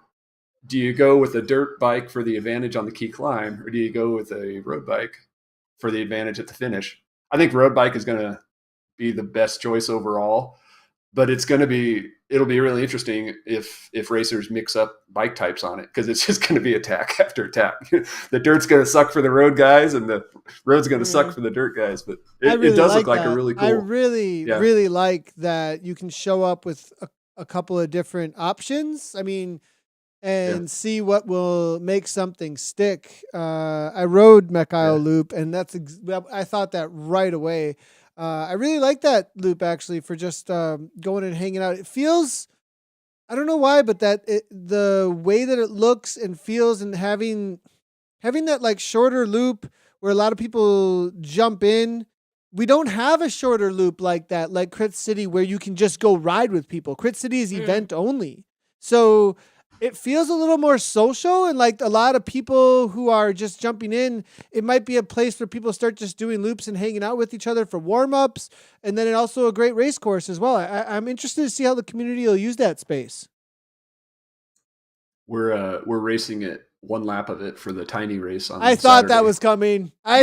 do you go with a dirt bike for the advantage on the key climb, or do you go with a road bike for the advantage at the finish? I think road bike is going to be the best choice overall, but it'll be really interesting if racers mix up bike types on it, because it's just going to be attack after attack. The dirt's going to suck for the road guys, and the road's going to suck for the dirt guys. But it does look like a really cool. I really like that you can show up with a couple of different options. I mean, and see what will make something stick. I rode Mech Isle Loop, and I thought that right away. I really like that loop, actually, for just going and hanging out. It feels, I don't know why, but the way that it looks and feels, and having that like shorter loop where a lot of people jump in. We don't have a shorter loop like that, like Crit City, where you can just go ride with people. Crit City is event only. So it feels a little more social, and like a lot of people who are just jumping in, it might be a place where people start just doing loops and hanging out with each other for warm-ups, and then also a great race course as well. I'm interested to see how the community will use that space. We're racing it, one lap of it for the tiny race on I thought that was coming. I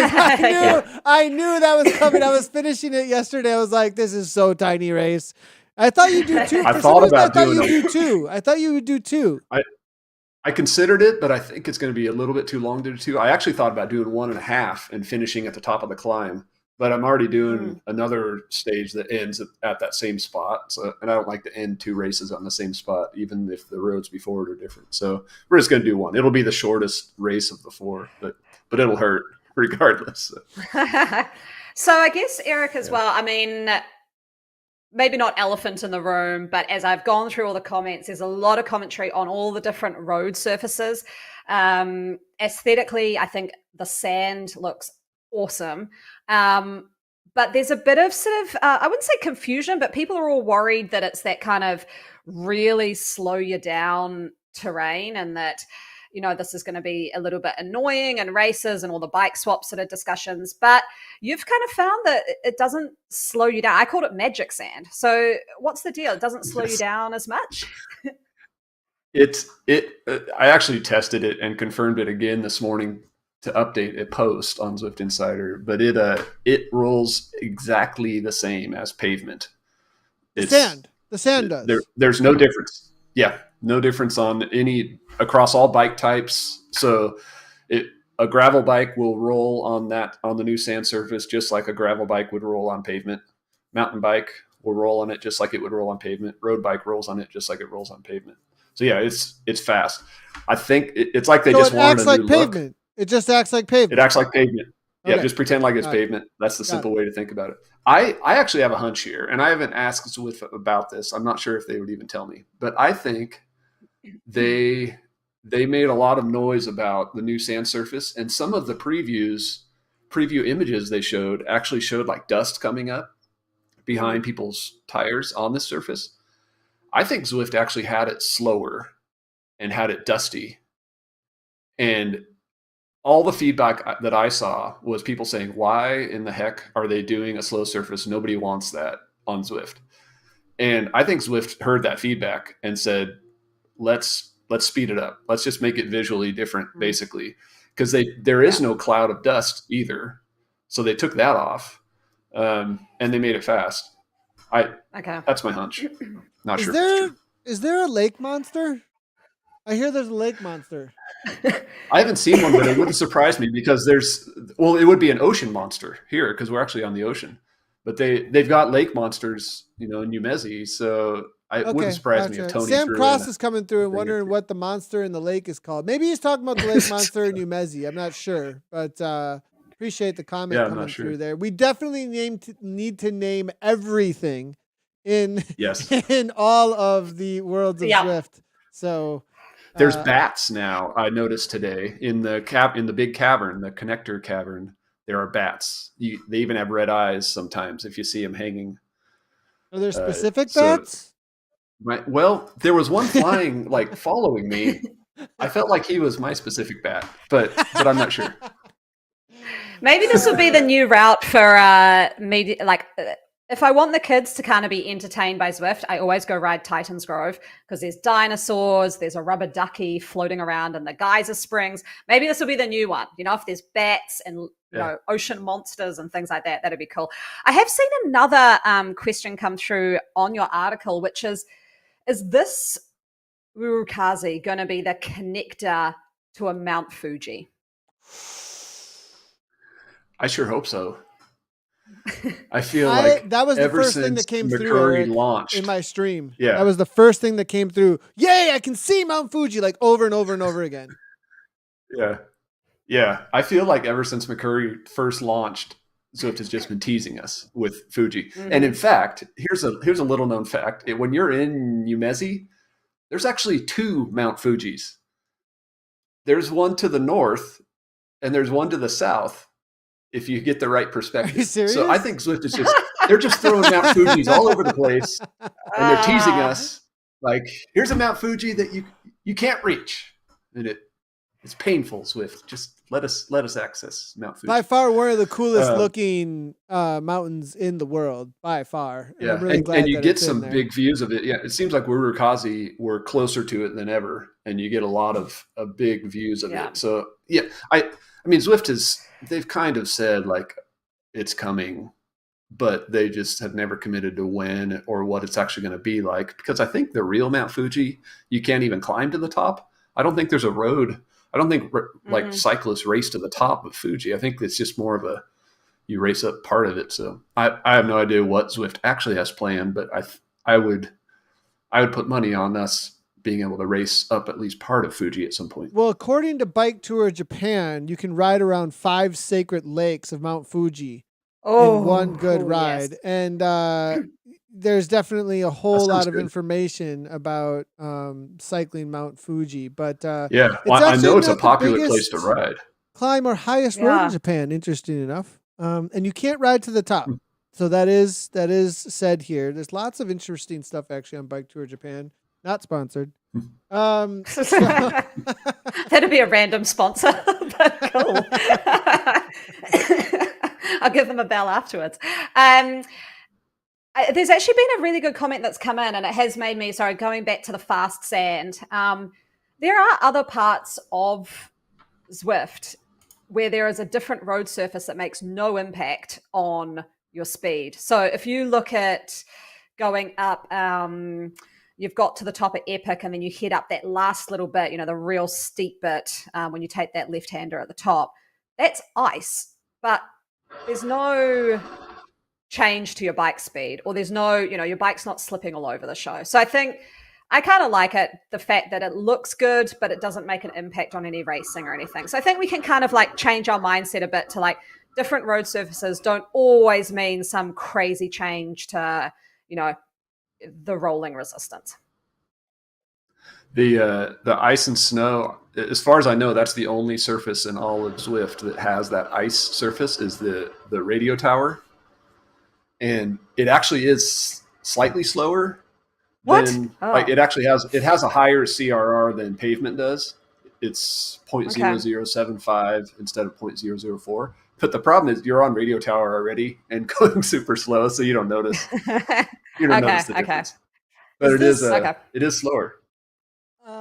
knew that was coming. I was finishing it yesterday. I was like, this is so tiny race. I thought you'd do 2. I thought you would do 2. I thought you would do 2. I considered it, but I think it's going to be a little bit too long to do 2. I actually thought about doing 1.5 and finishing at the top of the climb, but I'm already doing another stage that ends at that same spot. So, and I don't like to end 2 races on the same spot, even if the roads before it are different. So we're just going to do 1. It'll be the shortest race of the 4, but it'll hurt regardless. So I guess, Eric, as well, I mean, maybe not elephant in the room, but as I've gone through all the comments, there's a lot of commentary on all the different road surfaces. Aesthetically, I think the sand looks awesome. But there's a bit of sort of, I wouldn't say confusion, but people are all worried that it's that kind of really slow you down terrain, and that this is going to be a little bit annoying and races and all the bike swap sort of discussions. But you've kind of found that it doesn't slow you down. I called it magic sand. So what's the deal? It doesn't slow you down as much? I actually tested it and confirmed it again this morning to update a post on Zwift Insider, but it rolls exactly the same as pavement. The sand does. There's no difference. Yeah, no difference across all bike types. So a gravel bike will roll on the new sand surface just like a gravel bike would roll on pavement. Mountain bike will roll on it just like it would roll on pavement. Road bike rolls on it just like it rolls on pavement. So yeah, it's fast. I think it's like they just wanted a new pavement. Look. It just acts like pavement. It acts like pavement. Yeah, just pretend like it's pavement. That's the simple way to think about it. I actually have a hunch here, and I haven't asked Zwift about this. I'm not sure if they would even tell me, but I think they made a lot of noise about the new sand surface, and some of the preview images they showed actually showed like dust coming up behind people's tires on this surface. I think Zwift actually had it slower and had it dusty. And all the feedback that I saw was people saying, why in the heck are they doing a slow surface? Nobody wants that on Zwift. And I think Zwift heard that feedback and said, let's speed it up. Let's just make it visually different, basically. Because there is no cloud of dust either. So they took that off and they made it fast. That's my hunch. Not sure. Is there a lake monster? I hear there's a lake monster. I haven't seen one, but it wouldn't surprise me because it would be an ocean monster here because we're actually on the ocean. But they've got lake monsters, in Umezi, so it wouldn't surprise me if Tony. Sam Cross is coming through and wondering what the monster in the lake is called. Maybe he's talking about the lake monster in Umezi. I'm not sure, but appreciate the comment coming through there. We definitely need to name everything in all of the worlds of Zwift. So there's bats now. I noticed today in the big cavern, the connector cavern. There are bats. They even have red eyes sometimes if you see them hanging. Are there specific bats? Well, there was one flying, like following me. I felt like he was my specific bat, but I'm not sure. Maybe this will be the new route for media. Like, if I want the kids to kind of be entertained by Zwift, I always go ride Titans Grove because there's dinosaurs, there's a rubber ducky floating around, and the geyser springs. Maybe this will be the new one. If there's bats and ocean monsters and things like that, that'd be cool. I have seen another question come through on your article, which is this Urukazi going to be the connector to a Mount Fuji? I sure hope so. I feel like that was the first thing that came through launched in my stream. Yeah, that was the first thing that came through. Yay! I can see Mount Fuji like over and over and over again. Yeah. I feel like ever since McCurry first launched, Zwift has just been teasing us with Fuji. Mm-hmm. And in fact, here's a little known fact: when you're in Umezi, there's actually 2 Mount Fujis. There's one to the north, and there's one to the south. If you get the right perspective. Are you serious? So I think Zwift is they're just throwing Mount Fujis all over the place, and they're teasing us like, here's a Mount Fuji that you can't reach. And it's painful, Zwift. Just let us access Mount Fuji. By far one of the coolest looking mountains in the world, by far. Yeah, I'm really glad and you get some big views of it. Yeah, it seems like Urukazi, we're closer to it than ever, and you get a lot of big views of it. So yeah, I mean Zwift they've kind of said like it's coming, but they just have never committed to when or what it's actually going to be like. Because I think the real Mount Fuji, you can't even climb to the top. I don't think there's a road. I don't think like cyclists race to the top of Fuji. I think it's just more of you race up part of it. So I have no idea what Zwift actually has planned, but I would put money on us being able to race up at least part of Fuji at some point. Well, according to Bike Tour Japan, you can ride around 5 sacred lakes of Mount Fuji in one good ride. Yes. And there's definitely a whole lot of information about cycling Mount Fuji. But I know it's a popular place to ride. Climb or highest road in Japan, interesting enough. And you can't ride to the top. So that is said here. There's lots of interesting stuff actually on Bike Tour Japan. Not sponsored. That'd be a random sponsor, but cool. I'll give them a bell afterwards. There's actually been a really good comment that's come in, and it has made me, sorry, going back to the fast sand. There are other parts of Zwift where there is a different road surface that makes no impact on your speed. So if you look at going up, you've got to the top of Epic and then you head up that last little bit, the real steep bit when you take that left-hander at the top. That's ice, but there's no change to your bike speed, or there's no, your bike's not slipping all over the show. So I think I kind of like it, the fact that it looks good, but it doesn't make an impact on any racing or anything. So I think we can kind of like change our mindset a bit to like different road surfaces don't always mean some crazy change to, the rolling resistance. The ice and snow, as far as I know, that's the only surface in all of Zwift that has that ice surface is the radio tower. And it actually is slightly slower. What? Like it has a higher CRR than pavement does. It's 0.0075 instead of 0.004. But the problem is you're on radio tower already and going super slow, so you don't notice. You don't notice the difference. But it is slower.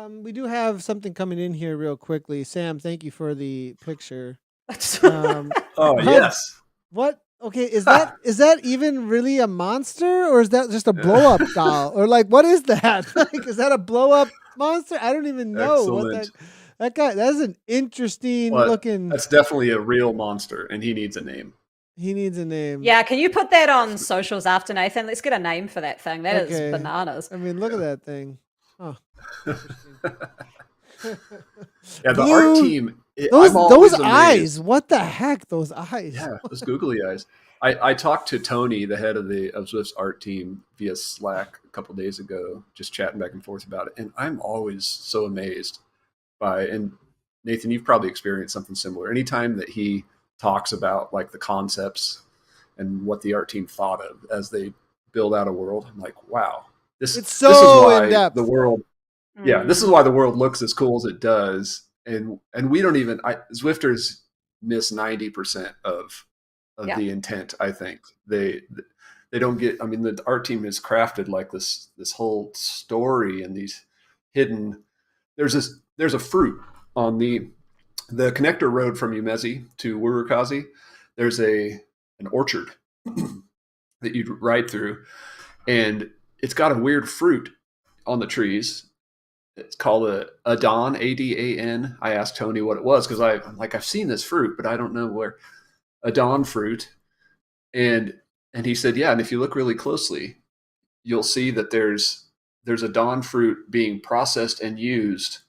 We do have something coming in here real quickly. Sam, thank you for the picture. Yes. What? Okay, is that even really a monster, or is that just a blow up doll, or like what is that? Like, is that a blow up monster? I don't even know. Excellent. That guy. That's an interesting looking. That's definitely a real monster, and he needs a name. He needs a name. Yeah, can you put that on socials after, Nathan? Let's get a name for that thing. That is bananas. I mean, look at that thing. Oh. Yeah, the art team. Those eyes. What the heck? Those eyes. Yeah, those googly eyes. I talked to Tony, the head of Zwift's art team, via Slack a couple days ago, just chatting back and forth about it. And I'm always so amazed by, and Nathan, you've probably experienced something similar. Anytime that he talks about like the concepts and what the art team thought of as they build out a world, I'm like, wow, this is why in-depth. The world. Yeah, this is why the world looks as cool as it does, and we don't even. Zwifters miss 90% of the intent. I think they don't get. I mean, the art team is crafted like this whole story and these hidden. There's a fruit on the connector road from Umezi to Wurukazi. There's an orchard that you ride through, and it's got a weird fruit on the trees. It's called a Adan, Adan. I asked Tony what it was because I'm like, I've seen this fruit, but I don't know where. Adan fruit. And he said, yeah, and if you look really closely, you'll see that there's Adan fruit being processed and used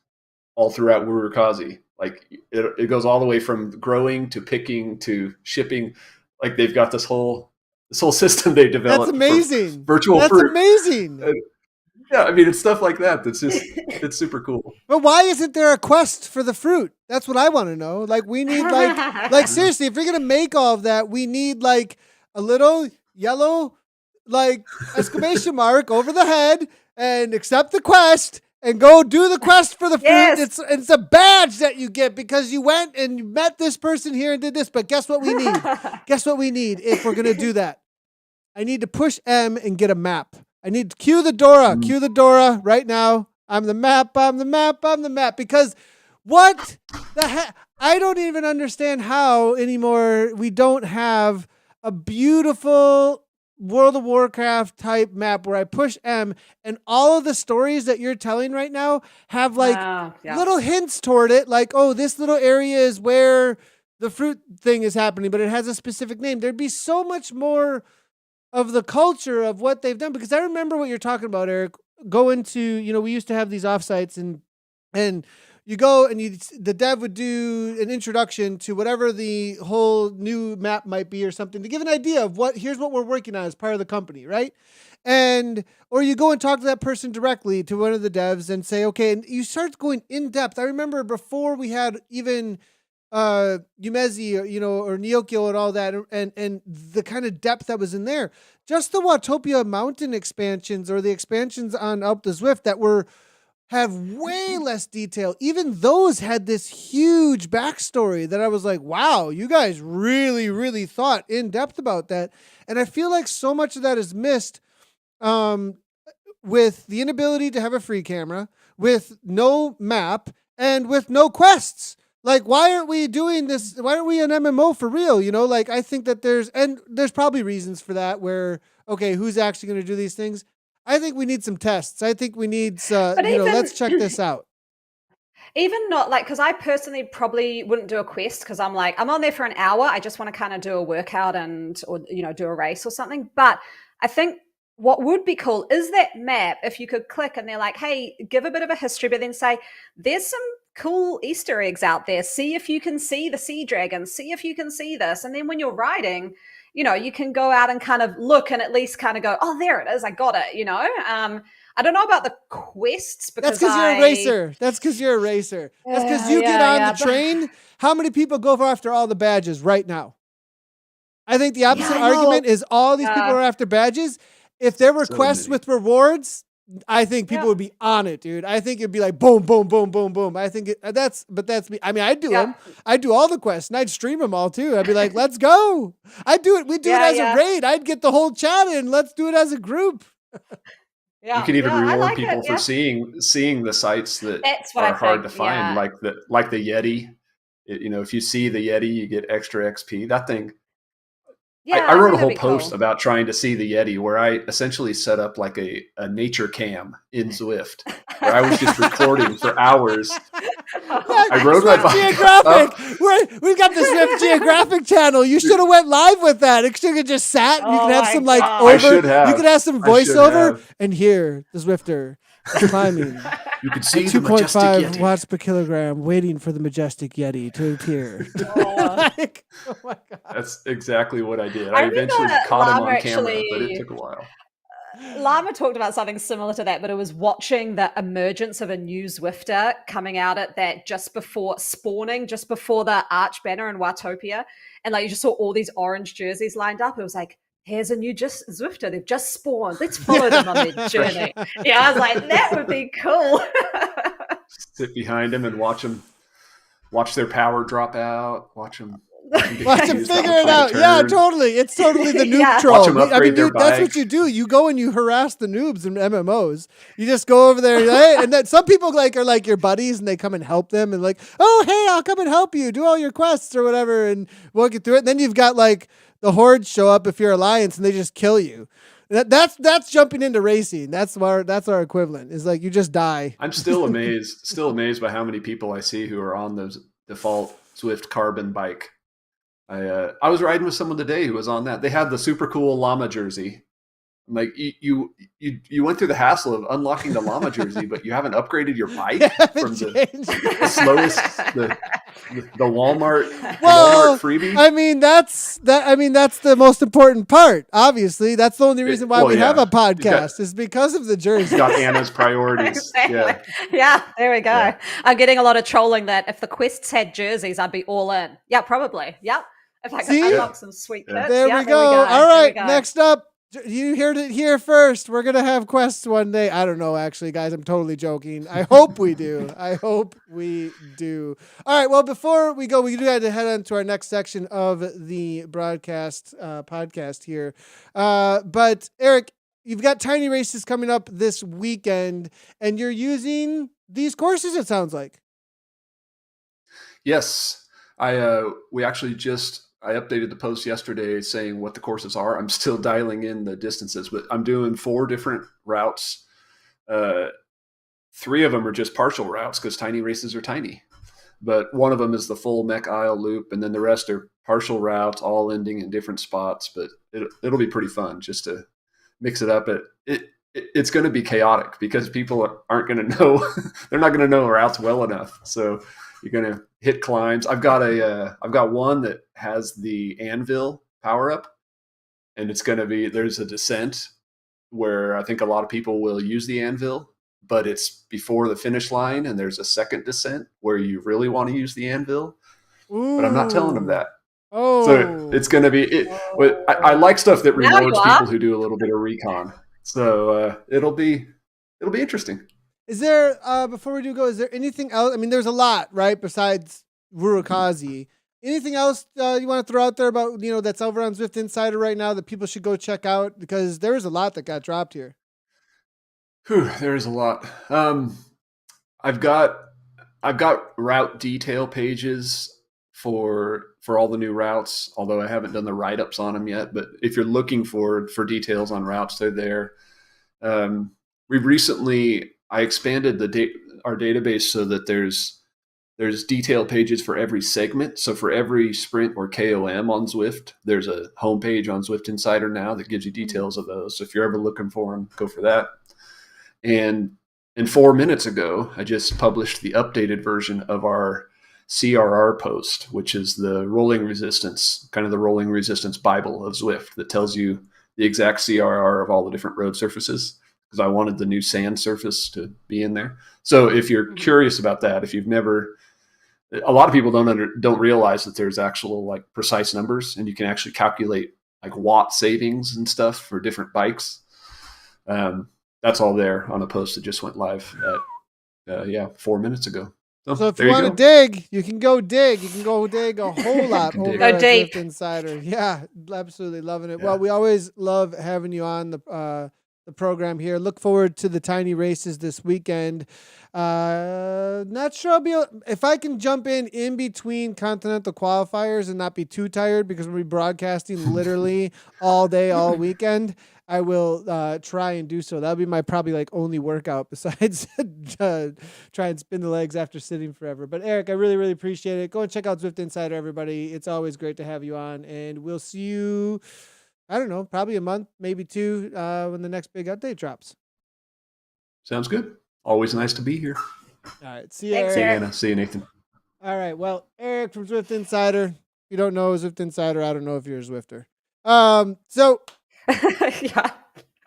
all throughout Wurukazi. Like it goes all the way from growing to picking to shipping. Like they've got this whole system they developed. That's amazing. Virtual That's fruit. Amazing. Yeah, I mean, it's stuff like that that's just, it's super cool. But why isn't there a quest for the fruit? That's what I want to know. Like, we need, like seriously, if you're going to make all of that, we need, like, a little yellow, like, exclamation mark over the head and accept the quest and go do the quest for the fruit. Yes. It's a badge that you get because you went and you met this person here and did this. But guess what we need? Guess what we need if we're going to do that? I need to push M and get a map. I need to cue the Dora right now. I'm the map. Because what the heck? I don't even understand how anymore we don't have a beautiful World of Warcraft type map where I push M and all of the stories that you're telling right now have like little hints toward it. Like, oh, this little area is where the fruit thing is happening, but it has a specific name. There'd be so much more of the culture of what they've done, because I remember what you're talking about, Eric, going to, we used to have these offsites and you go and the dev would do an introduction to whatever the whole new map might be or something to give an idea of here's what we're working on as part of the company. Right. Or you go and talk to that person directly, to one of the devs, and say, okay, and you start going in depth. I remember before we had even Umezi, or Neokyo and all that, and the kind of depth that was in there. Just the Watopia mountain expansions or the expansions on Up the Zwift that were have way less detail. Even those had this huge backstory that I was like, wow, you guys really, really thought in depth about that. And I feel like so much of that is missed with the inability to have a free camera, with no map, and with no quests. Like, why aren't we doing this? Why aren't we an MMO for real? You know, like, I think that there's probably reasons for that where, okay, who's actually going to do these things? I think we need some tests. I think we need, let's check this out. Even not like, because I personally probably wouldn't do a quest because I'm like, I'm on there for an hour. I just want to kind of do a workout or do a race or something. But I think what would be cool is that map, if you could click and they're like, hey, give a bit of a history, but then say, there's some cool Easter eggs out there. See if you can see the sea dragons. See if you can see this. And then when you're riding, you can go out and kind of look and at least kind of go, oh, there it is. I got it, I don't know about the quests because that's because you're a racer. That's because you're a racer. That's because you get on the train. How many people go after all the badges right now? I think the opposite argument is all these people are after badges. If there were quests with rewards, I think people would be on it, dude. I think it'd be like boom, boom, boom, boom, boom. I think that's me. I mean, I'd do them. I'd do all the quests and I'd stream them all too. I'd be like, let's go. I'd do it. We'd do it as a raid. I'd get the whole chat in. Let's do it as a group. Yeah, you can even reward people for seeing the sites that are hard to find, like the Yeti. If you see the Yeti, you get extra XP. That thing. Yeah, I wrote a whole post about trying to see the Yeti, where I essentially set up like a nature cam in Zwift, where I was just recording for hours. I rode my bike Geographic. We've got the Zwift Geographic channel. You should have went live with that. It should have just sat. You could have some I should have. You could have some voiceover, and here the Zwifter is climbing. You could see 2.5 watts per kilogram, waiting for the majestic Yeti to appear. Oh my God. That's exactly what I did. I eventually caught him on camera, but it took a while. Llama talked about something similar to that, but it was watching the emergence of a new Zwifter coming out at that just before spawning, just before the arch banner in Watopia. And like you just saw all these orange jerseys lined up. It was like, here's a new Zwifter. They've just spawned. Let's follow them on their journey. Yeah, I was like, that would be cool. Sit behind them and watch their power drop out. Watch them figure it out. Yeah, totally. It's totally the noob troll. Watch them upgrade their that's what you do. You go and you harass the noobs in MMOs. You just go over there, and then some people are like your buddies, and they come and help them, and like, oh hey, I'll come and help you do all your quests or whatever, and walk you through it. And then you've got like the Horde show up if you're Alliance, and they just kill you. That's jumping into racing. That's our equivalent. Is like you just die. I'm still amazed by how many people I see who are on those default Zwift carbon bike. I was riding with someone today who was on that. They had the super cool llama jersey. I'm like, you went through the hassle of unlocking the llama jersey, but you haven't upgraded your bike from the slowest the Walmart freebie. I mean that's the most important part. Obviously, that's the only reason why we have a podcast is because of the jersey. It's got Anna's priorities. Yeah, there we go. Yeah. I'm getting a lot of trolling that if the quests had jerseys, I'd be all in. Yeah, probably. Yep. If I could unlock some sweet kits. There we go. All right, next up. You heard it here first. We're going to have quests one day. I don't know, actually, guys. I'm totally joking. I hope we do. All right, well, before we go, we do have to head on to our next section of the broadcast podcast here. But, Eric, you've got Tiny Races coming up this weekend, and you're using these courses, it sounds like. Yes. I updated the post yesterday saying what the courses are. I'm still dialing in the distances, but I'm doing 4 different routes. 3 of them are just partial routes because tiny races are tiny. But one of them is the full Mech Isle loop, and then the rest are partial routes, all ending in different spots. But it'll be pretty fun just to mix it up. It's going to be chaotic because people aren't going to know. They're not going to know routes well enough. So you're going to hit climbs. I've got one that has the anvil power up, and there's a descent where I think a lot of people will use the anvil, but it's before the finish line, and there's a second descent where you really want to use the anvil. Ooh. But I'm not telling them that. Oh, so it's going to be But I like stuff that rewards people who do a little bit of recon. So it'll be interesting. Is there, before we do go, is there anything else? I mean, there's a lot, right? Besides Wurukazi. Anything else you want to throw out there about, that's over on Zwift Insider right now that people should go check out? Because there is a lot that got dropped here. There is a lot. I've got route detail pages for all the new routes, although I haven't done the write-ups on them yet. But if you're looking for details on routes, they're there. I expanded our database so that there's detail pages for every segment. So for every sprint or KOM on Zwift, there's a homepage on Zwift Insider now that gives you details of those. So if you're ever looking for them, go for that. And 4 minutes ago, I just published the updated version of our CRR post, which is the rolling resistance, kind of the rolling resistance Bible of Zwift that tells you the exact CRR of all the different road surfaces, because I wanted the new sand surface to be in there. So if you're curious about that, if you've never, a lot of people don't realize that there's actual like precise numbers, and you can actually calculate like watt savings and stuff for different bikes. That's all there on a post that just went live at 4 minutes ago. So if you want to dig, you can go dig. You can go dig a whole lot over at Zwift Insider. Yeah, absolutely loving it. Yeah. Well, we always love having you on the program here. Look forward to the tiny races this weekend. Not sure if I can jump in between continental qualifiers and not be too tired, because we'll be broadcasting literally all day, all weekend. I will try and do so. That'll be my probably like only workout besides try and spin the legs after sitting forever. But Eric, I really, really appreciate it. Go and check out Zwift Insider, everybody. It's always great to have you on, and we'll see you, I don't know, probably a month, maybe two, when the next big update drops. Sounds good. Always nice to be here. All right. See you, Thanks, Eric. See you, Anna. See you, Nathan. All right. Well, Eric from Zwift Insider. If you don't know Zwift Insider, I don't know if you're a Zwifter. So yeah.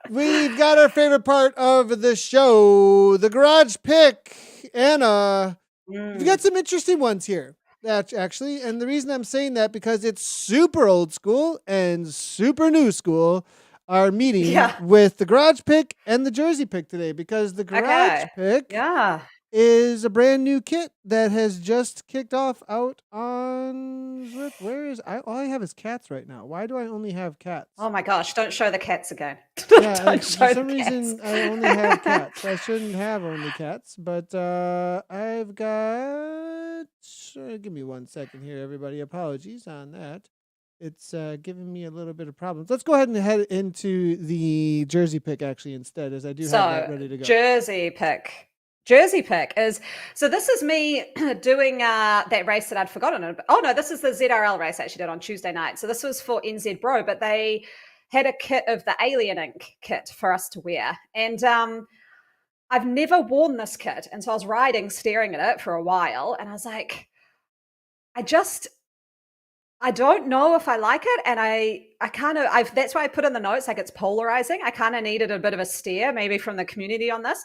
We've got our favorite part of the show, the garage pick. Anna, we've got some interesting ones here, actually. And the reason I'm saying that, because it's super old school and super new school are meeting with the garage pick and the jersey pick today, because the garage pick is a brand new kit that has just kicked off out on Zwift. Where is all I have is cats right now. Why do I only have cats? Oh my gosh, don't show the cats again. Yeah, for some reason I only have cats. I shouldn't have only cats, but I've got, give me 1 second here, everybody. Apologies on that. It's giving me a little bit of problems. Let's go ahead and head into the jersey pick actually instead, as I do have that ready to go. Jersey pick is, so this is me doing that race that I'd forgotten. Oh no, this is the ZRL race I actually did on Tuesday night. So this was for NZ Bro, but they had a kit of the Alien Ink kit for us to wear. And I've never worn this kit. And so I was riding, staring at it for a while. And I was like, I don't know if I like it. And that's why I put in the notes, like it's polarizing. I kind of needed a bit of a stare maybe from the community on this.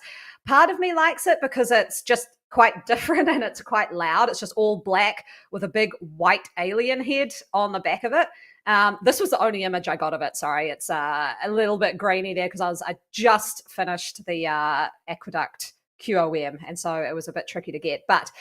Part of me likes it because it's just quite different and it's quite loud. It's just all black with a big white alien head on the back of it. This was the only image I got of it. Sorry. It's a little bit grainy there because I just finished the Aqueduct QOM. And so it was a bit tricky to get, but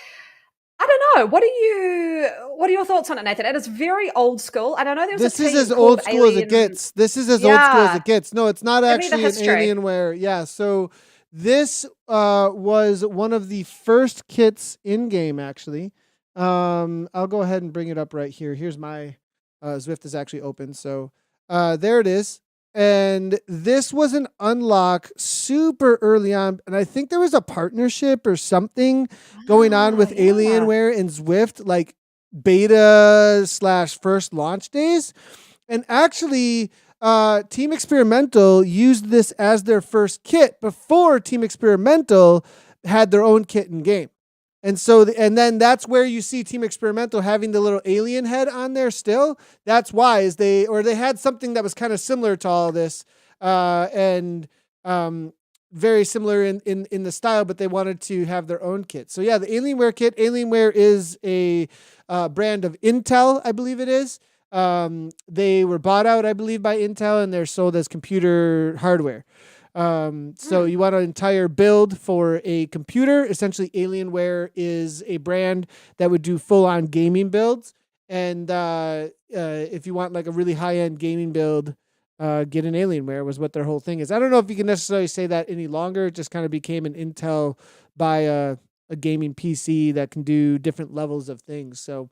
I don't know. What are your thoughts on it, Nathan? It is very old school. I don't know. This is as old school as it gets. This is as old school as it gets. No, it's not actually an Alienware. Yeah. So this was one of the first kits in game, actually. I'll go ahead and bring it up right here. Here's my Zwift is actually open. So there it is. And this was an unlock super early on. And I think there was a partnership or something going on with Alienware and Zwift, like beta / first launch days. And actually, Team Experimental used this as their first kit before Team Experimental had their own kit in game. And so, and then that's where you see Team Experimental having the little alien head on there still. That's why they had something that was kind of similar to all this, and very similar in the style, but they wanted to have their own kit. So yeah, the Alienware kit. Alienware is a brand of Intel, I believe it is. They were bought out, I believe, by Intel, and they're sold as computer hardware. So you want an entire build for a computer. Essentially, Alienware is a brand that would do full-on gaming builds. And if you want like a really high-end gaming build, get an Alienware was what their whole thing is. I don't know if you can necessarily say that any longer. It just kind of became an Intel by a gaming PC that can do different levels of things. So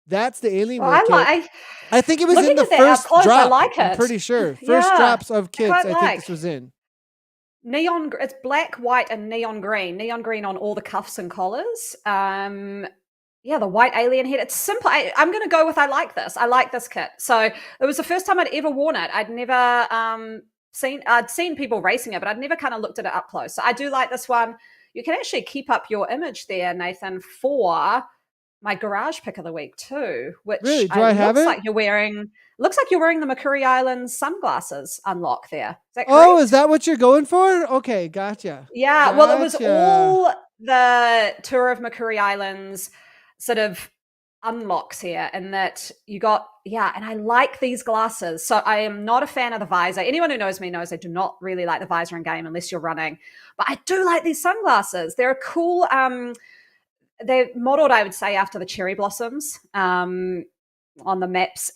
that's the Alienware kit. I think it was in the first drop. I like it. I'm pretty sure. First drops of kits, I think this was in. Neon, it's black, white, and neon green. Neon green on all the cuffs and collars. The white alien head. It's simple. I'm going to go with I like this. I like this kit. So it was the first time I'd ever worn it. I'd never I'd seen people racing it, but I'd never kind of looked at it up close. So I do like this one. You can actually keep up your image there, Nathan, for my garage pick of the week too. Which really? Do I have it? Looks like you're wearing the Macquarie Islands sunglasses unlock there. Is that correct? Oh, is that what you're going for? Okay, gotcha. Yeah, well, it was all the Tour of Macquarie Islands sort of unlocks here, and that you got, and I like these glasses. So I am not a fan of the visor. Anyone who knows me knows I do not really like the visor in game unless you're running. But I do like these sunglasses. They're a cool, they're modeled, I would say, after the cherry blossoms on the maps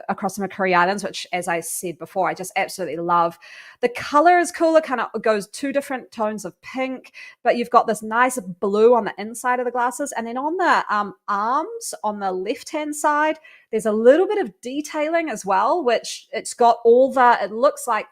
across the Macquarie Islands, which, as I said before, I just absolutely love. The color is cool. It kind of goes two different tones of pink, but you've got this nice blue on the inside of the glasses. And then on the arms on the left-hand side, there's a little bit of detailing as well, which it looks like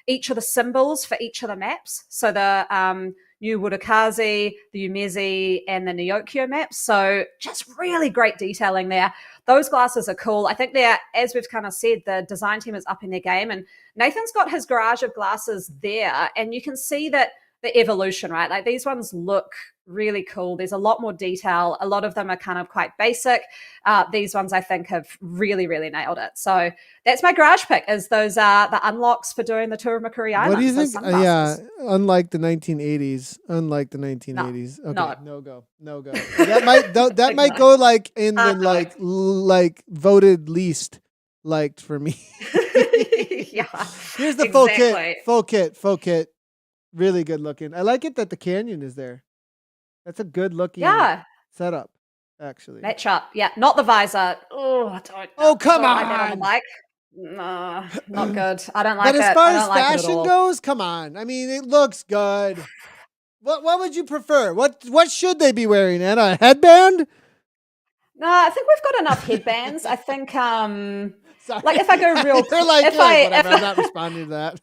each of the symbols for each of the maps. So the New Wudakazi, the Umezi, and the Neokyo maps. So just really great detailing there. Those glasses are cool. I think they're, as we've kind of said, the design team is up in their game. And Nathan's got his garage of glasses there. And you can see that the evolution, right? Like these ones look really cool. There's a lot more detail. A lot of them are kind of quite basic. These ones I think have really, really nailed it. So that's my garage pick, is those the unlocks for doing the Tour of Macquarie Islands. What do you think? Unlike the 1980s. Okay, no go. That might go like in the like voted least liked for me. Yeah. Here's the full kit. Really good looking. I like it that the canyon is there. That's a good looking setup, actually. Match up. Yeah, not the visor. Come on. I don't like. No, not good. I don't like it. But as far as fashion goes, come on. I mean, it looks good. What would you prefer? What should they be wearing, Anna? A headband? No, I think we've got enough headbands. I think like if I go real, they're like, whatever. I'm not responding to that.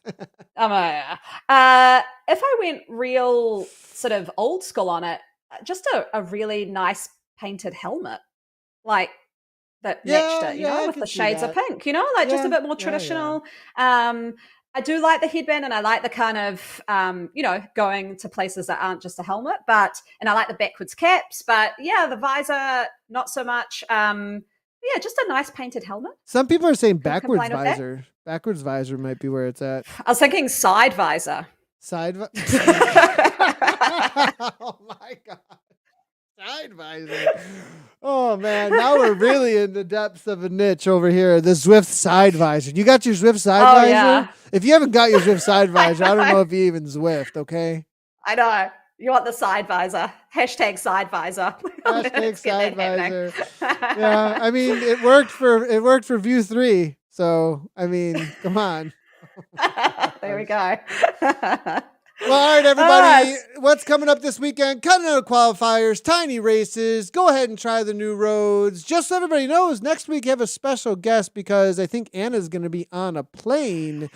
If I went real sort of old school on it, just a really nice painted helmet, like that matched it, with the shades of pink, just a bit more traditional. I do like the headband, and I like the kind of, going to places that aren't just a helmet, and I like the backwards caps, but the visor, not so much. Just a nice painted helmet. Some people are saying backwards visor. Backwards visor might be where it's at. I was thinking side visor. Oh my God. Side visor. Oh man, now we're really in the depths of a niche over here. The Zwift side visor. You got your Zwift side visor? Yeah. If you haven't got your Zwift side visor, I don't know if you even Zwift, okay? I know. You want the side visor. #side visor. #side visor. Yeah, I mean, it worked for View 3. So, I mean, come on. There we go. Well, all right, everybody. What's coming up this weekend? Continental qualifiers, tiny races. Go ahead and try the new roads. Just so everybody knows, next week I have a special guest because I think Anna's going to be on a plane.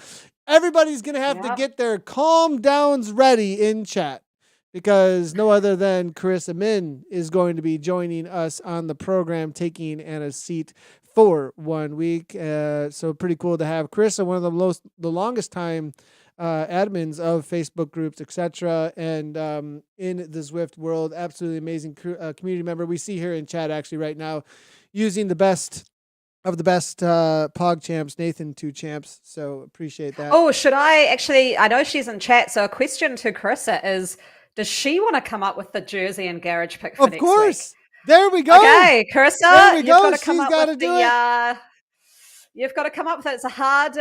Everybody's going to have to get their calm downs ready in chat, because no other than Carissa Min is going to be joining us on the program, taking Anna's seat for 1 week. So pretty cool to have Carissa, one of the longest time admins of Facebook groups, etc. And in the Zwift world, absolutely amazing community member. We see here in chat actually right now using the best of the best Pog champs, Nathan 2 champs. So appreciate that. Oh, should I know she's in chat. So a question to Carissa is, does she want to come up with the jersey and garage pick for next week? Of course. There we go. Okay, Carissa, there we go. Got to come up with You've got to come up with it. It's a hard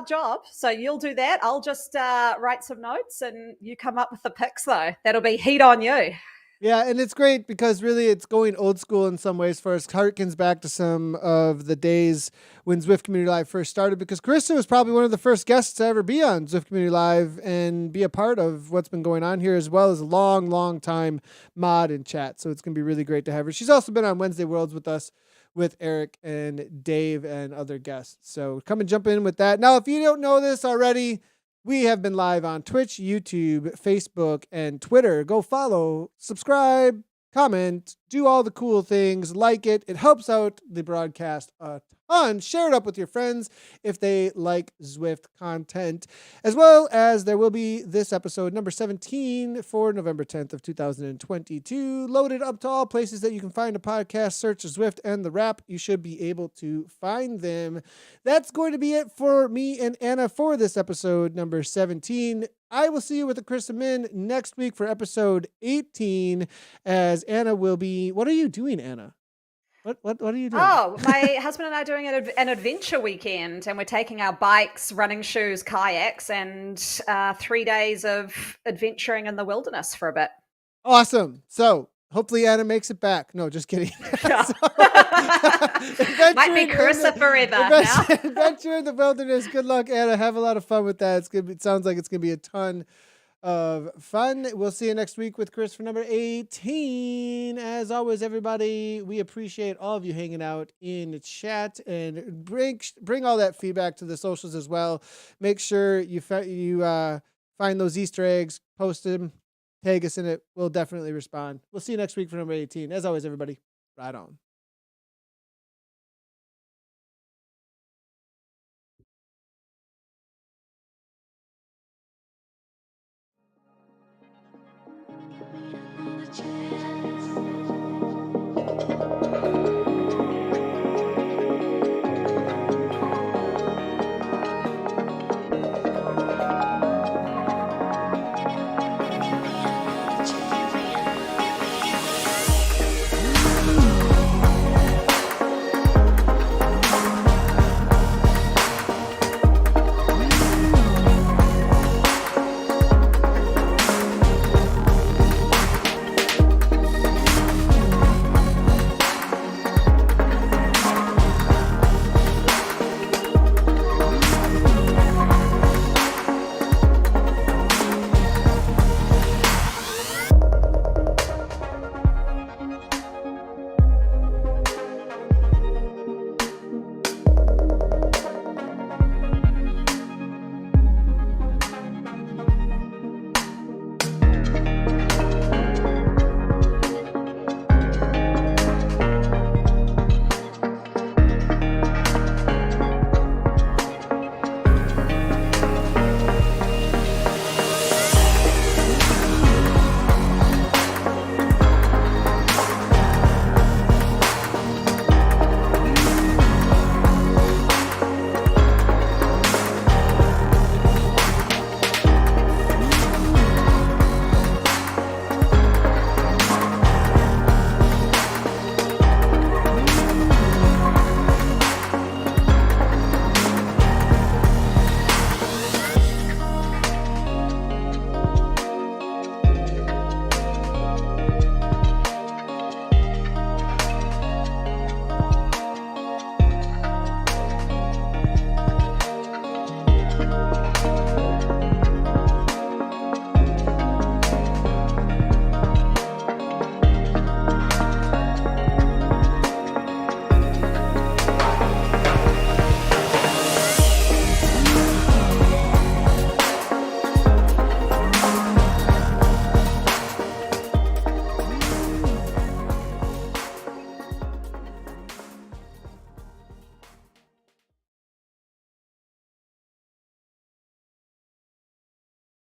job. So you'll do that. I'll just write some notes and you come up with the picks, though. That'll be heat on you. Yeah, and it's great because really it's going old school in some ways for us. Harkens back to some of the days when Zwift Community Live first started, because Krista was probably one of the first guests to ever be on Zwift Community Live and be a part of what's been going on here, as well as a long, long time mod and chat. So it's going to be really great to have her. She's also been on Wednesday Worlds with us, with Eric and Dave and other guests. So come and jump in with that. Now, if you don't know this already, we have been live on Twitch, YouTube, Facebook, and Twitter. Go follow, subscribe, comment, do all the cool things, like it. It helps out the broadcast a ton. Share it up with your friends if they like Zwift content, as well as there will be this episode, number 17, for November 10th of 2022, loaded up to all places that you can find a podcast. Search Zwift and the Wrap. You should be able to find them. That's going to be it for me and Anna for this episode, number 17. I will see you with the Krista Min next week for episode 18, as Anna will be. What are you doing, Anna? What are you doing? Oh, my husband and I are doing an adventure weekend, and we're taking our bikes, running shoes, kayaks, and 3 days of adventuring in the wilderness for a bit. Awesome. So hopefully Anna makes it back. No, just kidding. Might be Carissa forever now. Adventure in the wilderness. Good luck, Anna. Have a lot of fun with that. It sounds like it's going to be a ton of fun. We'll see you next week with Chris for number 18. As always, everybody, we appreciate all of you hanging out in the chat, and bring all that feedback to the socials as well. Make sure you find those Easter eggs, post them, tag us in it. We'll definitely respond. We'll see you next week for number 18. As always, everybody, ride on.